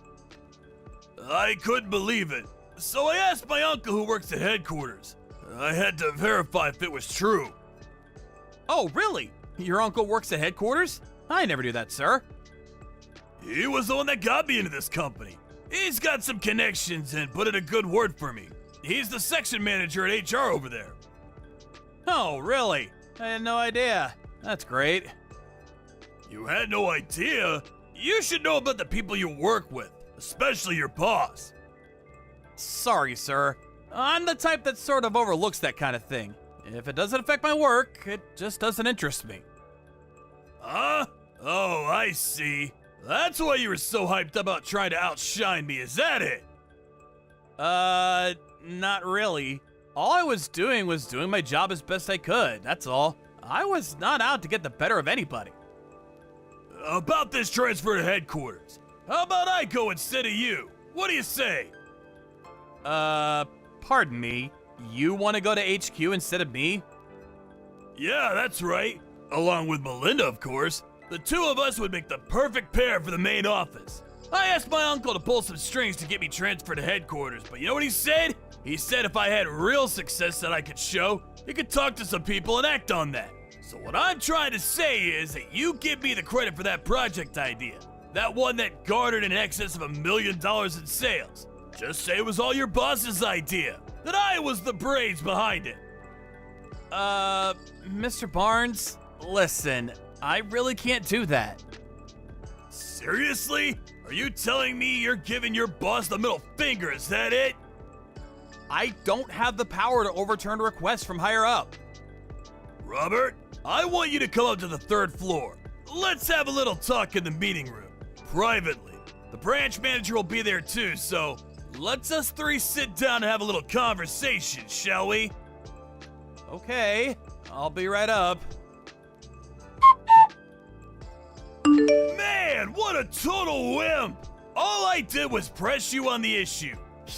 I couldn't believe it. So I asked my uncle who works at headquarters. I had to verify if it was true. Oh, really? Your uncle works at headquarters? I never knew that, sir. He was the one that got me into this company. He's got some connections and put in a good word for me. He's the section manager at HR over there. Oh, really? I had no idea. That's great. You had no idea? You should know about the people you work with, especially your boss. Sorry, sir. I'm the type that sort of overlooks that kind of thing. If it doesn't affect my work, it just doesn't interest me. Huh? Oh, I see. That's why you were so hyped about trying to outshine me, is that it? Not really. All I was doing my job as best I could, that's all. I was not out to get the better of anybody. About this transfer to headquarters. How about I go instead of you? What do you say? Pardon me. You want to go to HQ instead of me? Yeah, that's right. Along with Melinda, of course. The two of us would make the perfect pair for the main office. I asked my uncle to pull some strings to get me transferred to headquarters, but you know what he said? He said if I had real success that I could show, he could talk to some people and act on that. So what I'm trying to say is that you give me the credit for that project idea. That one that garnered in excess of $1 million in sales. Just say it was all your boss's idea. That I was the brains behind it. Mr. Barnes, listen, I really can't do that. Seriously? Are you telling me you're giving your boss the middle finger, is that it? I don't have the power to overturn a request from higher up. Robert, I want you to come up to the 3rd floor. Let's have a little talk in the meeting room, privately. The branch manager will be there too, so let's us three sit down and have a little conversation, shall we? Okay, I'll be right up. Man, what a total wimp! All I did was press you on the issue.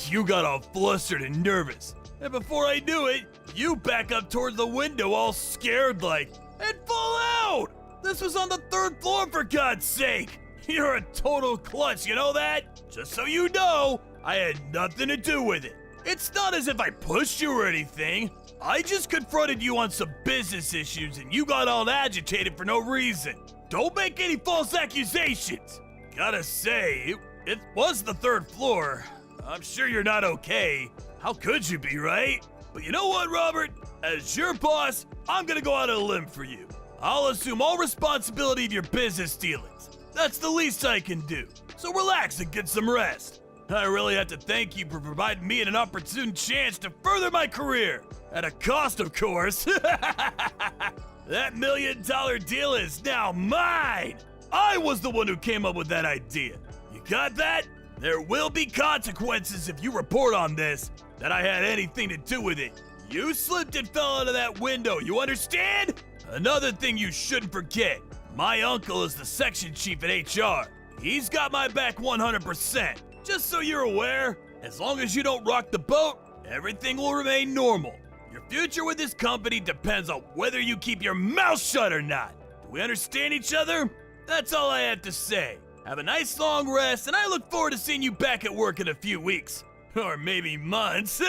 You got all flustered and nervous. And before I knew it, you back up toward the window all scared like, and fall out! This was on the 3rd floor for God's sake! You're a total klutz, you know that? Just so you know, I had nothing to do with it. It's not as if I pushed you or anything. I just confronted you on some business issues and you got all agitated for no reason. Don't make any false accusations. Gotta say, it was the 3rd floor. I'm sure you're not okay. How could you be, right? But you know what, Robert? As your boss, I'm gonna go out on a limb for you. I'll assume all responsibility of your business dealings. That's the least I can do. So relax and get some rest. I really have to thank you for providing me an opportune chance to further my career. At a cost, of course. That $1 million deal is now mine! I was the one who came up with that idea. You got that? There will be consequences if you report on this, that I had anything to do with it. You slipped and fell out of that window, you understand? Another thing you shouldn't forget, my uncle is the section chief at HR. He's got my back 100%. Just so you're aware, as long as you don't rock the boat, everything will remain normal. Your future with this company depends on whether you keep your mouth shut or not. Do we understand each other? That's all I have to say. Have a nice long rest, and I look forward to seeing you back at work in a few weeks. Or maybe months.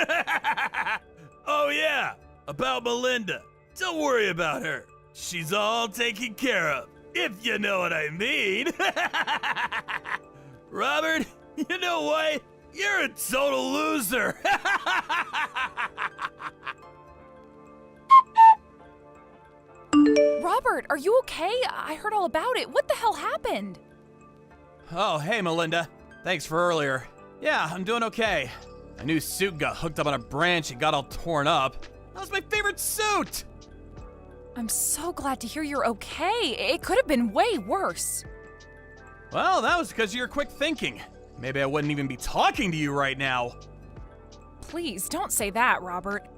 Oh yeah, about Melinda. Don't worry about her. She's all taken care of, if you know what I mean. Robert, you know what? You're a total loser. Robert, are you okay? I heard all about it. What the hell happened? Oh, hey, Melinda. Thanks for earlier. Yeah, I'm doing okay. My new suit got hooked up on a branch and got all torn up. That was my favorite suit! I'm so glad to hear you're okay. It could have been way worse. Well, that was because of your quick thinking. Maybe I wouldn't even be talking to you right now. Please, don't say that, Robert.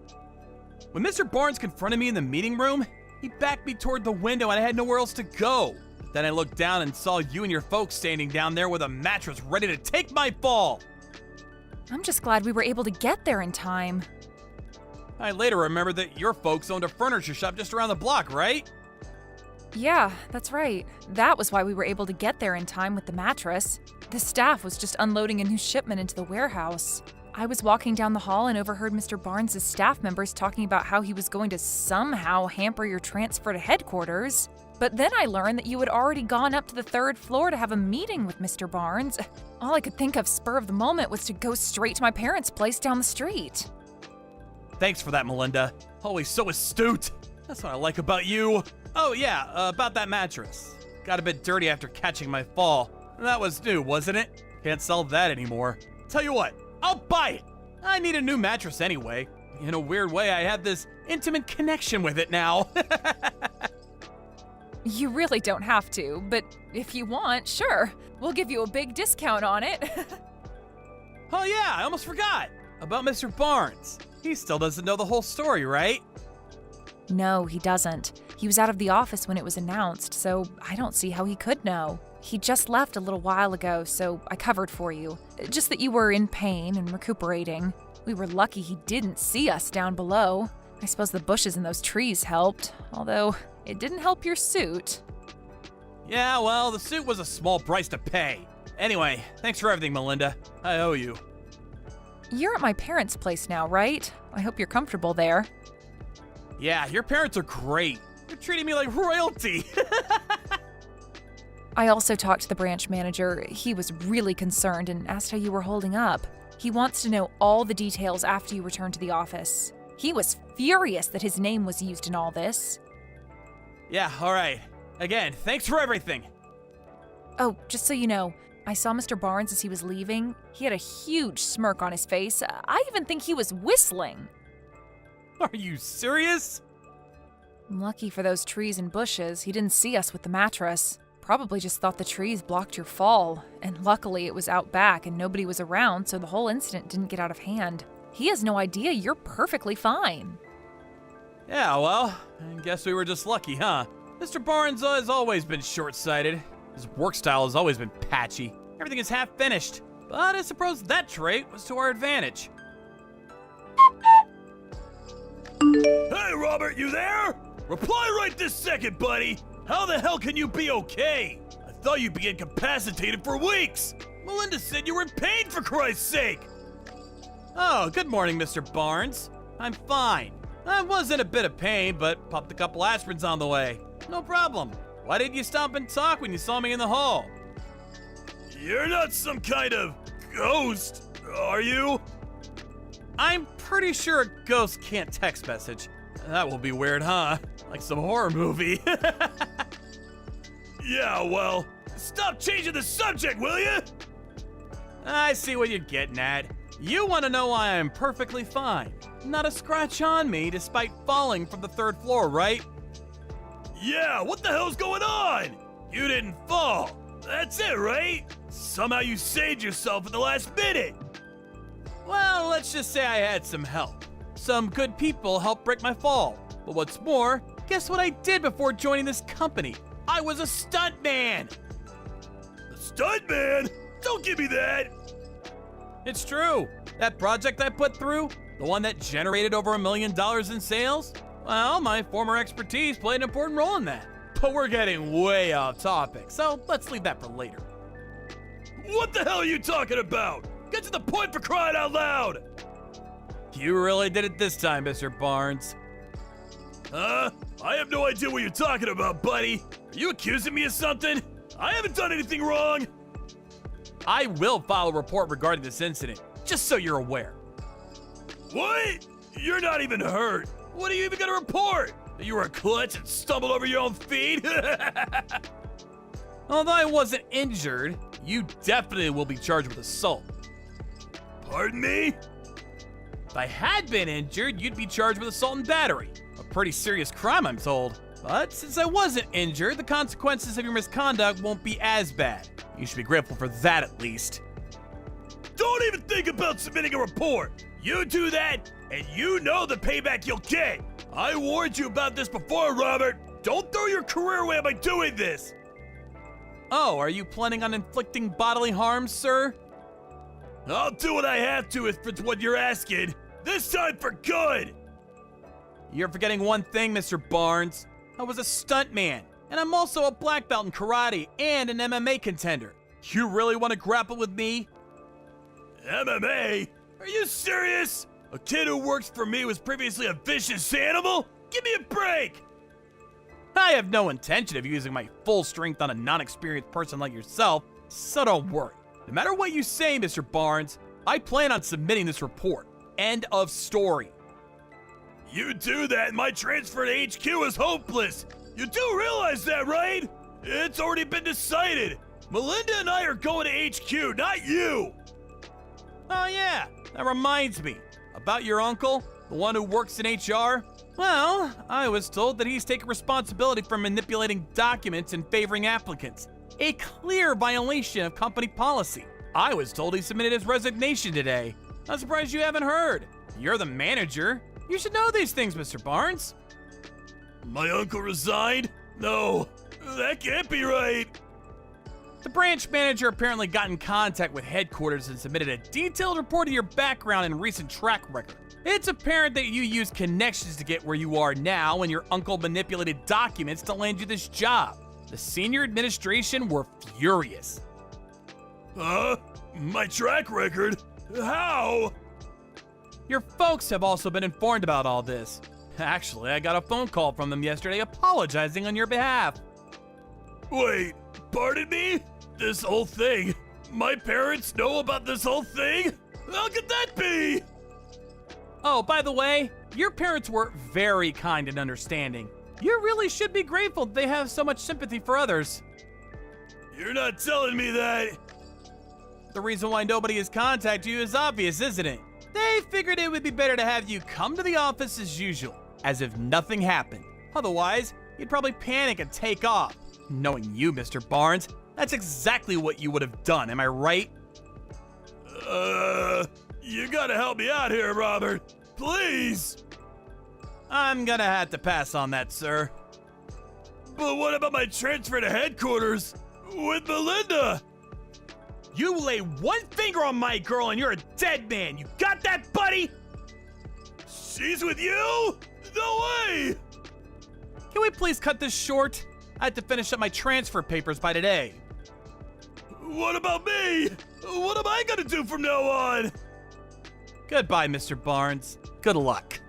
When Mr. Barnes confronted me in the meeting room, he backed me toward the window and I had nowhere else to go. But then I looked down and saw you and your folks standing down there with a mattress ready to take my fall. I'm just glad we were able to get there in time. I later remembered that your folks owned a furniture shop just around the block, right? Yeah, that's right. That was why we were able to get there in time with the mattress. The staff was just unloading a new shipment into the warehouse. I was walking down the hall and overheard Mr. Barnes' staff members talking about how he was going to somehow hamper your transfer to headquarters. But then I learned that you had already gone up to the 3rd floor to have a meeting with Mr. Barnes. All I could think of spur of the moment was to go straight to my parents' place down the street. Thanks for that, Melinda. Always so astute. That's what I like about you. Oh yeah, about that mattress. Got a bit dirty after catching my fall. That was new, wasn't it? Can't sell that anymore. Tell you what, I'll buy it. I need a new mattress anyway. In a weird way, I have this intimate connection with it now. You really don't have to, but if you want, sure. We'll give you a big discount on it. Oh yeah, I almost forgot. About Mr. Barnes. He still doesn't know the whole story, right? No, he doesn't. He was out of the office when it was announced, so I don't see how he could know. He just left a little while ago, so I covered for you. Just that you were in pain and recuperating. We were lucky he didn't see us down below. I suppose the bushes and those trees helped, although it didn't help your suit. Yeah, well, the suit was a small price to pay. Anyway, thanks for everything, Melinda. I owe you. You're at my parents' place now, right? I hope you're comfortable there. Yeah, your parents are great. They're treating me like royalty. I also talked to the branch manager. He was really concerned and asked how you were holding up. He wants to know all the details after you return to the office. He was furious that his name was used in all this. Yeah, all right. Again, thanks for everything. Oh, just so you know, I saw Mr. Barnes as he was leaving. He had a huge smirk on his face. I even think he was whistling. Are you serious? Lucky for those trees and bushes, he didn't see us with the mattress. Probably just thought the trees blocked your fall. And luckily it was out back and nobody was around, so the whole incident didn't get out of hand. He has no idea you're perfectly fine. Yeah, well, I guess we were just lucky, huh? Mr. Barnes has always been short-sighted. His work style has always been patchy. Everything is half finished. But I suppose that trait was to our advantage. Hey, Robert, you there? Reply right this second, buddy. How the hell can you be okay? I thought you'd be incapacitated for weeks. Melinda said you were in pain, for Christ's sake. Oh, good morning, Mr. Barnes. I'm fine. I was in a bit of pain, but popped a couple aspirins on the way. No problem. Why didn't you stop and talk when you saw me in the hall? You're not some kind of ghost, are you? I'm pretty sure a ghost can't text message. That will be weird, huh? Like some horror movie. Yeah, well, stop changing the subject, will you? I see what you're getting at. You want to know why I'm perfectly fine. Not a scratch on me despite falling from the 3rd floor, right? Yeah, what the hell's going on? You didn't fall. That's it, right? Somehow you saved yourself at the last minute. Well, let's just say I had some help. Some good people helped break my fall. But what's more, guess what I did before joining this company? I was a stuntman! The stuntman? Don't give me that. It's true. That project I put through, the one that generated over $1 million in sales, well, my former expertise played an important role in that. But we're getting way off topic, so let's leave that for later. What the hell are you talking about? Get to the point, for crying out loud! You really did it this time, Mr. Barnes. I have no idea what you're talking about, buddy. Are you accusing me of something? I haven't done anything wrong. I will file a report regarding this incident, just so you're aware. What? You're not even hurt. What are you even gonna report? That you were a klutz and stumbled over your own feet? Although I wasn't injured, you definitely will be charged with assault. Pardon me? If I had been injured, you'd be charged with assault and battery. A pretty serious crime, I'm told. But since I wasn't injured, the consequences of your misconduct won't be as bad. You should be grateful for that at least. Don't even think about submitting a report. You do that, and you know the payback you'll get. I warned you about this before, Robert. Don't throw your career away by doing this. Oh, are you planning on inflicting bodily harm, sir? I'll do what I have to if it's what you're asking. This time for good. You're forgetting one thing, Mr. Barnes. I was a stuntman, and I'm also a black belt in karate and an MMA contender. You really want to grapple with me? MMA? Are you serious? A kid who works for me was previously a vicious animal? Give me a break! I have no intention of using my full strength on a non-experienced person like yourself, so don't worry. No matter what you say, Mr. Barnes, I plan on submitting this report. End of story. You do that, and my transfer to HQ is hopeless. You do realize that, right? It's already been decided. Melinda and I are going to HQ, not you. Oh yeah, that reminds me. About your uncle, the one who works in HR? Well, I was told that he's taking responsibility for manipulating documents and favoring applicants. A clear violation of company policy. I was told he submitted his resignation today. I'm surprised you haven't heard. You're the manager. You should know these things, Mr. Barnes. My uncle resigned? No, that can't be right. The branch manager apparently got in contact with headquarters and submitted a detailed report of your background and recent track record. It's apparent that you used connections to get where you are now, and your uncle manipulated documents to land you this job. The senior administration were furious. My track record? How? Your folks have also been informed about all this. Actually, I got a phone call from them yesterday apologizing on your behalf. Wait, pardon me? This whole thing? My parents know about this whole thing? How could that be? Oh, by the way, your parents were very kind and understanding. You really should be grateful that they have so much sympathy for others. You're not telling me that. The reason why nobody has contacted you is obvious, isn't it? They figured it would be better to have you come to the office as usual, as if nothing happened. Otherwise, you'd probably panic and take off. Knowing you, Mr. Barnes, that's exactly what you would have done, am I right? You gotta help me out here, Robert. Please. I'm gonna have to pass on that, sir. But what about my transfer to headquarters with Melinda? You lay one finger on my girl and you're a dead man. You got that, buddy? She's with you? No way! Can we please cut this short? I have to finish up my transfer papers by today. What about me? What am I gonna do from now on? Goodbye, Mr. Barnes. Good luck.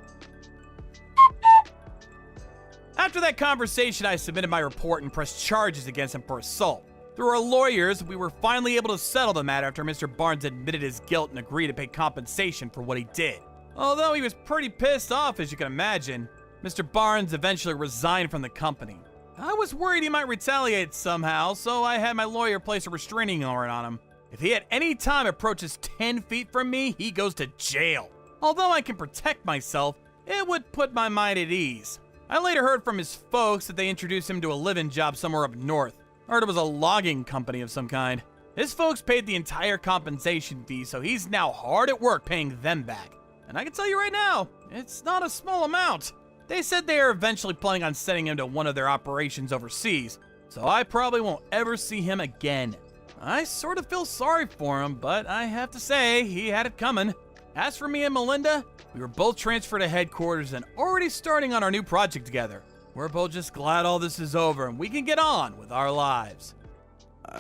After that conversation, I submitted my report and pressed charges against him for assault. Through our lawyers, we were finally able to settle the matter after Mr. Barnes admitted his guilt and agreed to pay compensation for what he did. Although he was pretty pissed off, as you can imagine, Mr. Barnes eventually resigned from the company. I was worried he might retaliate somehow, so I had my lawyer place a restraining order on him. If he at any time approaches 10 feet from me, he goes to jail. Although I can protect myself, it would put my mind at ease. I later heard from his folks that they introduced him to a live-in job somewhere up north. I heard it was a logging company of some kind. His folks paid the entire compensation fee, so he's now hard at work paying them back. And I can tell you right now, it's not a small amount. They said they are eventually planning on sending him to one of their operations overseas, so I probably won't ever see him again. I sort of feel sorry for him, but I have to say, he had it coming. As for me and Melinda, we were both transferred to headquarters and already starting on our new project together. We're both just glad all this is over and we can get on with our lives.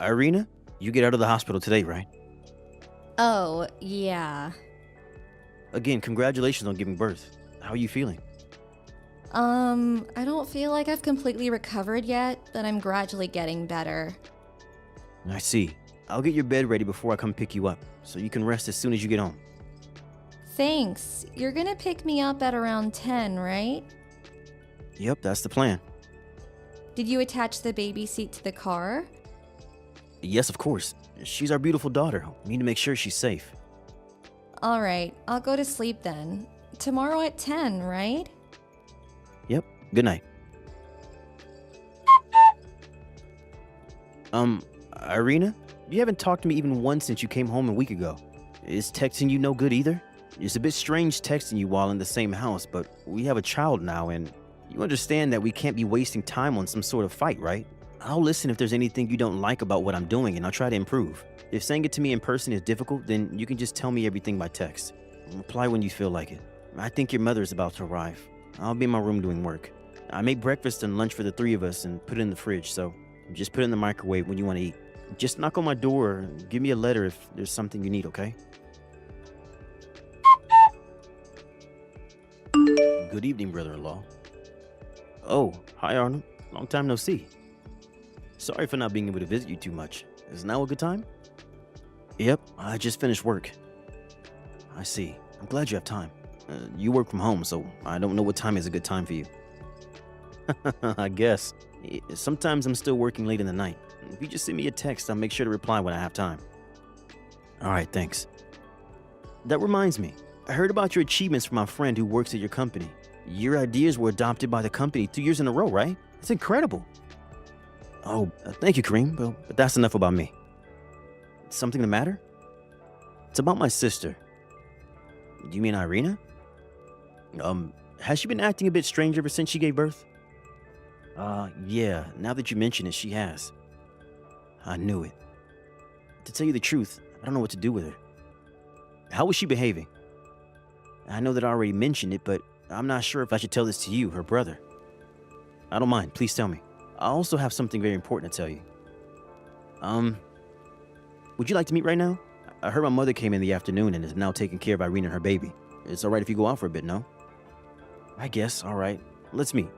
Irina, you get out of the hospital today, right? Oh, yeah. Again, congratulations on giving birth. How are you feeling? I don't feel like I've completely recovered yet, but I'm gradually getting better. I see. I'll get your bed ready before I come pick you up, so you can rest as soon as you get home. Thanks. You're gonna pick me up at around 10, right? Yep, that's the plan. Did you attach the baby seat to the car? Yes, of course. She's our beautiful daughter. We need to make sure she's safe. Alright, I'll go to sleep then. Tomorrow at 10, right? Yep, good night. Irina? You haven't talked to me even once since you came home a week ago. Is texting you no good either? It's a bit strange texting you while in the same house, but we have a child now and you understand that we can't be wasting time on some sort of fight, right? I'll listen if there's anything you don't like about what I'm doing and I'll try to improve. If saying it to me in person is difficult, then you can just tell me everything by text. Reply when you feel like it. I think your mother is about to arrive. I'll be in my room doing work. I made breakfast and lunch for the three of us and put it in the fridge, so just put it in the microwave when you want to eat. Just knock on my door or give me a letter if there's something you need, okay? Good evening, brother-in-law. Oh, hi Arnold. Long time no see. Sorry for not being able to visit you too much. Is now a good time? Yep, I just finished work. I see. I'm glad you have time. You work from home, so I don't know what time is a good time for you. I guess. Sometimes I'm still working late in the night. If you just send me a text, I'll make sure to reply when I have time. Alright, thanks. That reminds me. I heard about your achievements from my friend who works at your company. Your ideas were adopted by the company 2 years in a row, right? It's incredible. Oh, thank you, Kareem. Well, but that's enough about me. Something the matter? It's about my sister. Do you mean Irina? Has she been acting a bit strange ever since she gave birth? Yeah, now that you mention it, she has. I knew it. To tell you the truth, I don't know what to do with her. How was she behaving? I know that I already mentioned it, but I'm not sure if I should tell this to you, her brother. I don't mind, please tell me. I also have something very important to tell you. Would you like to meet right now? I heard my mother came in the afternoon and is now taking care of Irina and her baby. It's alright if you go out for a bit, no? I guess, alright. Let's meet.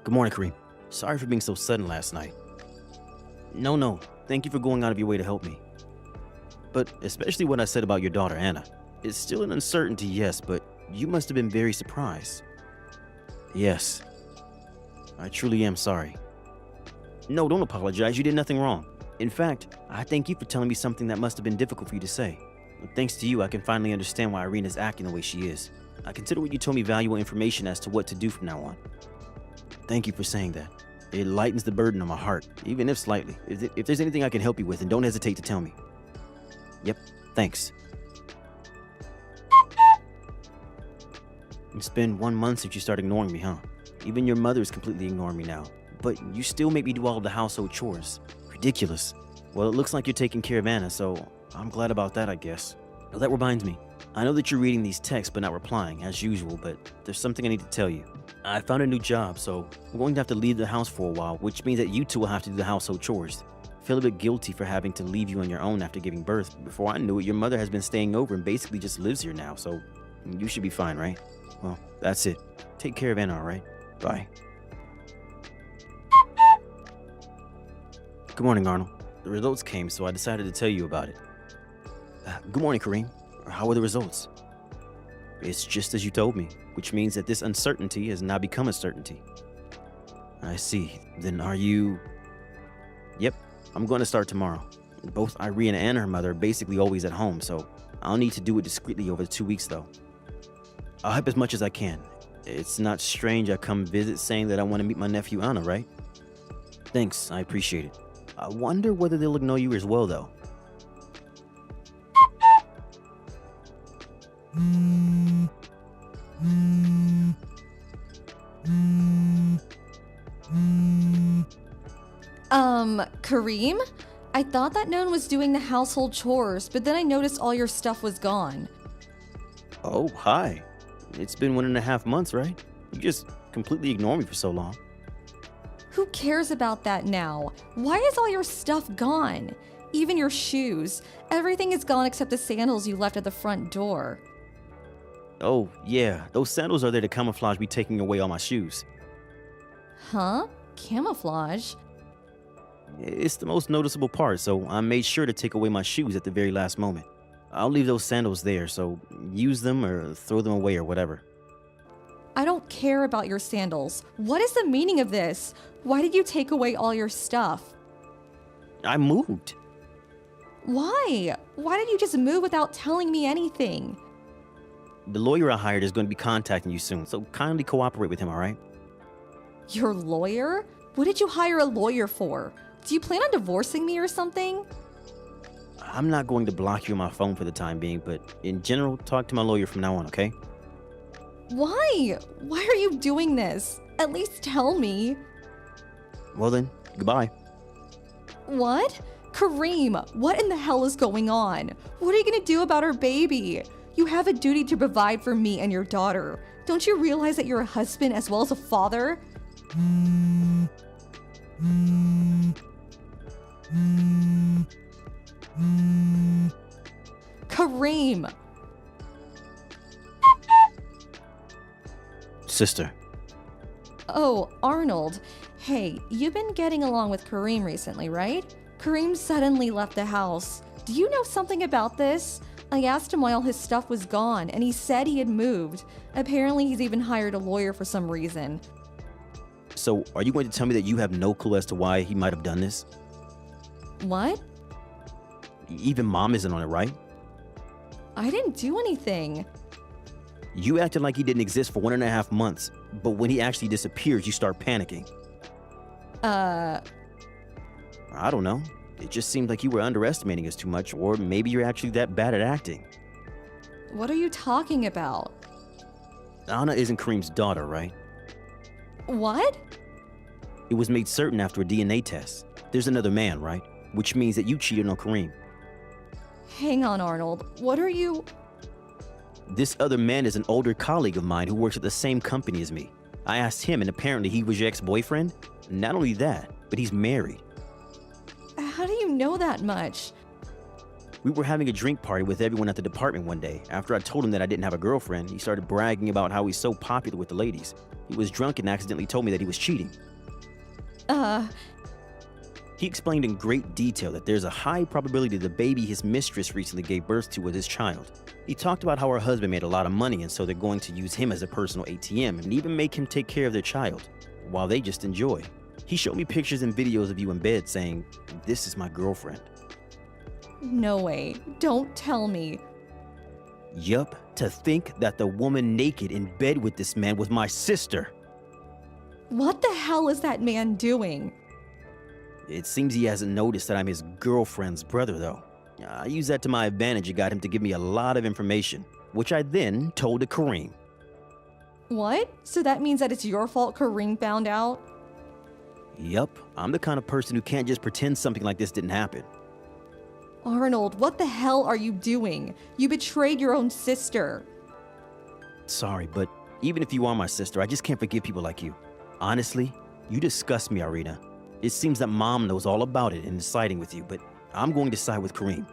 Good morning, Kareem. Sorry for being so sudden last night. No. Thank you for going out of your way to help me. But especially what I said about your daughter, Anna. It's still an uncertainty, yes, but you must have been very surprised. Yes. I truly am sorry. No, don't apologize. You did nothing wrong. In fact, I thank you for telling me something that must have been difficult for you to say. Thanks to you, I can finally understand why Irina's acting the way she is. I consider what you told me valuable information as to what to do from now on. Thank you for saying that. It lightens the burden on my heart, even if slightly. If there's anything I can help you with, then don't hesitate to tell me. Yep, thanks. It's been 1 month since you started ignoring me, huh? Even your mother is completely ignoring me now. But you still make me do all of the household chores. Ridiculous. Well, it looks like you're taking care of Anna, so I'm glad about that, I guess. Well, that reminds me. I know that you're reading these texts but not replying, as usual, but there's something I need to tell you. I found a new job, so I'm going to have to leave the house for a while, which means that you two will have to do the household chores. I feel a bit guilty for having to leave you on your own after giving birth. Before I knew it, your mother has been staying over and basically just lives here now, so you should be fine, right? Well, that's it. Take care of Anna, alright? Bye. Good morning, Arnold. The results came, so I decided to tell you about it. Good morning, Kareem. How are the results? It's just as you told me, which means that this uncertainty has now become a certainty. I see. Then are you... Yep, I'm going to start tomorrow. Both Irina and her mother are basically always at home, so I'll need to do it discreetly over the 2 weeks though. I'll help as much as I can. It's not strange I come visit saying that I want to meet my nephew Anna, right? Thanks, I appreciate it. I wonder whether they'll ignore you as well though. Kareem? I thought that no one was doing the household chores, but then I noticed all your stuff was gone. Oh, hi. It's been 1.5 months, right? You just completely ignored me for so long. Who cares about that now? Why is all your stuff gone? Even your shoes. Everything is gone except the sandals you left at the front door. Oh, yeah, those sandals are there to camouflage me taking away all my shoes. Huh? Camouflage? It's the most noticeable part, so I made sure to take away my shoes at the very last moment. I'll leave those sandals there, so use them or throw them away or whatever. I don't care about your sandals. What is the meaning of this? Why did you take away all your stuff? I moved. Why? Why did you just move without telling me anything? The lawyer I hired is going to be contacting you soon, so kindly cooperate with him, alright? Your lawyer? What did you hire a lawyer for? Do you plan on divorcing me or something? I'm not going to block you on my phone for the time being, but in general, talk to my lawyer from now on, okay? Why? Why are you doing this? At least tell me. Well then, goodbye. What? Kareem, what in the hell is going on? What are you gonna do about our baby? You have a duty to provide for me and your daughter. Don't you realize that you're a husband as well as a father? Kareem! Sister. Oh, Arnold. Hey, you've been getting along with Kareem recently, right? Kareem suddenly left the house. Do you know something about this? I asked him why all his stuff was gone, and he said he had moved. Apparently, he's even hired a lawyer for some reason. So, are you going to tell me that you have no clue as to why he might have done this? What? Even Mom isn't on it, right? I didn't do anything. You acted like he didn't exist for 1.5 months, but when he actually disappears, you start panicking. I don't know. It just seemed like you were underestimating us too much, or maybe you're actually that bad at acting. What are you talking about? Anna isn't Kareem's daughter, right? What? It was made certain after a DNA test. There's another man, right? Which means that you cheated on Kareem. Hang on, Arnold. What are you... This other man is an older colleague of mine who works at the same company as me. I asked him, and apparently he was your ex-boyfriend. Not only that, but he's married. How do you know that much? We were having a drink party with everyone at the department one day. After I told him that I didn't have a girlfriend, he started bragging about how he's so popular with the ladies. He was drunk and accidentally told me that he was cheating. He explained in great detail that there's a high probability the baby his mistress recently gave birth to was his child. He talked about how her husband made a lot of money and so they're going to use him as a personal ATM and even make him take care of their child, while they just enjoy. He showed me pictures and videos of you in bed saying, "This is my girlfriend." No way. Don't tell me. Yup, to think that the woman naked in bed with this man was my sister. What the hell is that man doing? It seems he hasn't noticed that I'm his girlfriend's brother, though. I used that to my advantage and got him to give me a lot of information, which I then told to Kareem. What? So that means that it's your fault Kareem found out? Yup, I'm the kind of person who can't just pretend something like this didn't happen. Arnold, what the hell are you doing? You betrayed your own sister. Sorry, but even if you are my sister, I just can't forgive people like you. Honestly, you disgust me, Irina. It seems that Mom knows all about it and is siding with you, but I'm going to side with Kareem.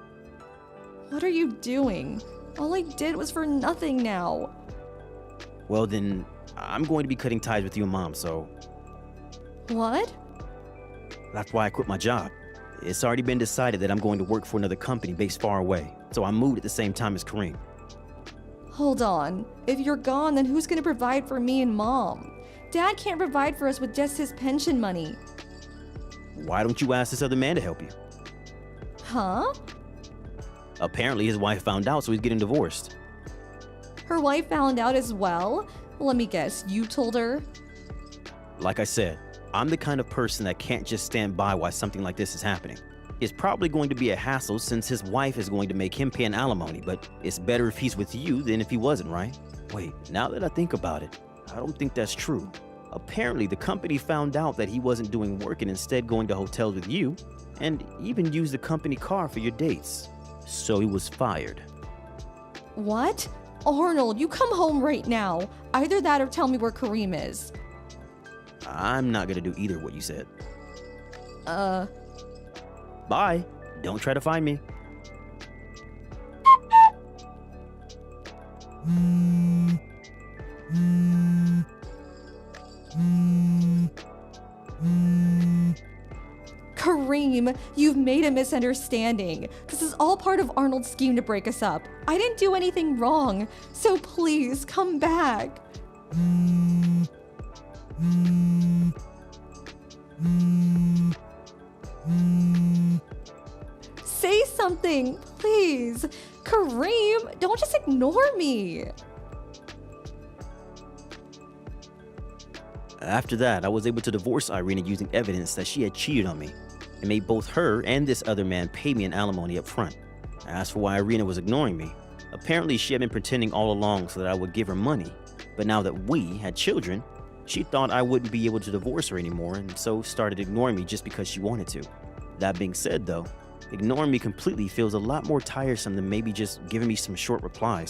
What are you doing? All I did was for nothing now. Well then, I'm going to be cutting ties with you and Mom, so What? that's why I quit my job. It's already been decided that I'm going to work for another company based far away, so I moved at the same time as Kareem. Hold on. If you're gone, then who's gonna provide for me and Mom? Dad can't provide for us with just his pension money. Why don't you ask this other man to help you? Huh? Apparently, his wife found out, so he's getting divorced. Her wife found out as well? Let me guess, you told her? Like I said, I'm the kind of person that can't just stand by while something like this is happening. It's probably going to be a hassle since his wife is going to make him pay an alimony, but it's better if he's with you than if he wasn't, right? Wait, now that I think about it, I don't think that's true. Apparently, the company found out that he wasn't doing work and instead going to hotels with you, and even used the company car for your dates. So he was fired. What? Arnold, you come home right now. Either that or tell me where Kareem is. I'm not gonna do either what you said. Bye. Don't try to find me. Kareem, you've made a misunderstanding. This is all part of Arnold's scheme to break us up. I didn't do anything wrong, so please come back. Say something, please. Kareem, don't just ignore me. After that, I was able to divorce Irina using evidence that she had cheated on me and made both her and this other man pay me an alimony up front. As for why Irina was ignoring me, apparently she had been pretending all along so that I would give her money, but now that we had children, she thought I wouldn't be able to divorce her anymore and so started ignoring me just because she wanted to. That being said though, ignoring me completely feels a lot more tiresome than maybe just giving me some short reply,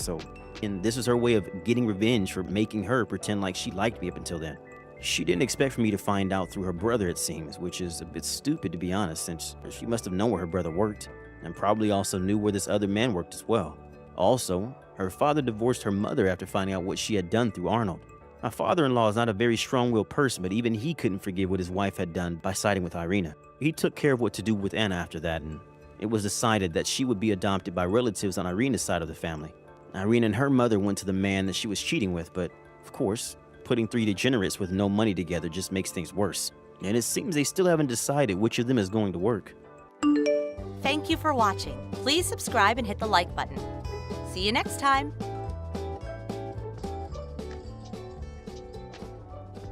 and this was her way of getting revenge for making her pretend like she liked me up until then. She didn't expect for me to find out through her brother, it seems, which is a bit stupid to be honest, since she must have known where her brother worked, and probably also knew where this other man worked as well. Also, her father divorced her mother after finding out what she had done through Arnold. My father-in-law is not a very strong-willed person, but even he couldn't forgive what his wife had done by siding with Irina. He took care of what to do with Anna after that, and it was decided that she would be adopted by relatives on Irina's side of the family. Irina and her mother went to the man that she was cheating with, but of course, putting three degenerates with no money together just makes things worse. And it seems they still haven't decided which of them is going to work. Thank you for watching. Please subscribe and hit the like button. See you next time.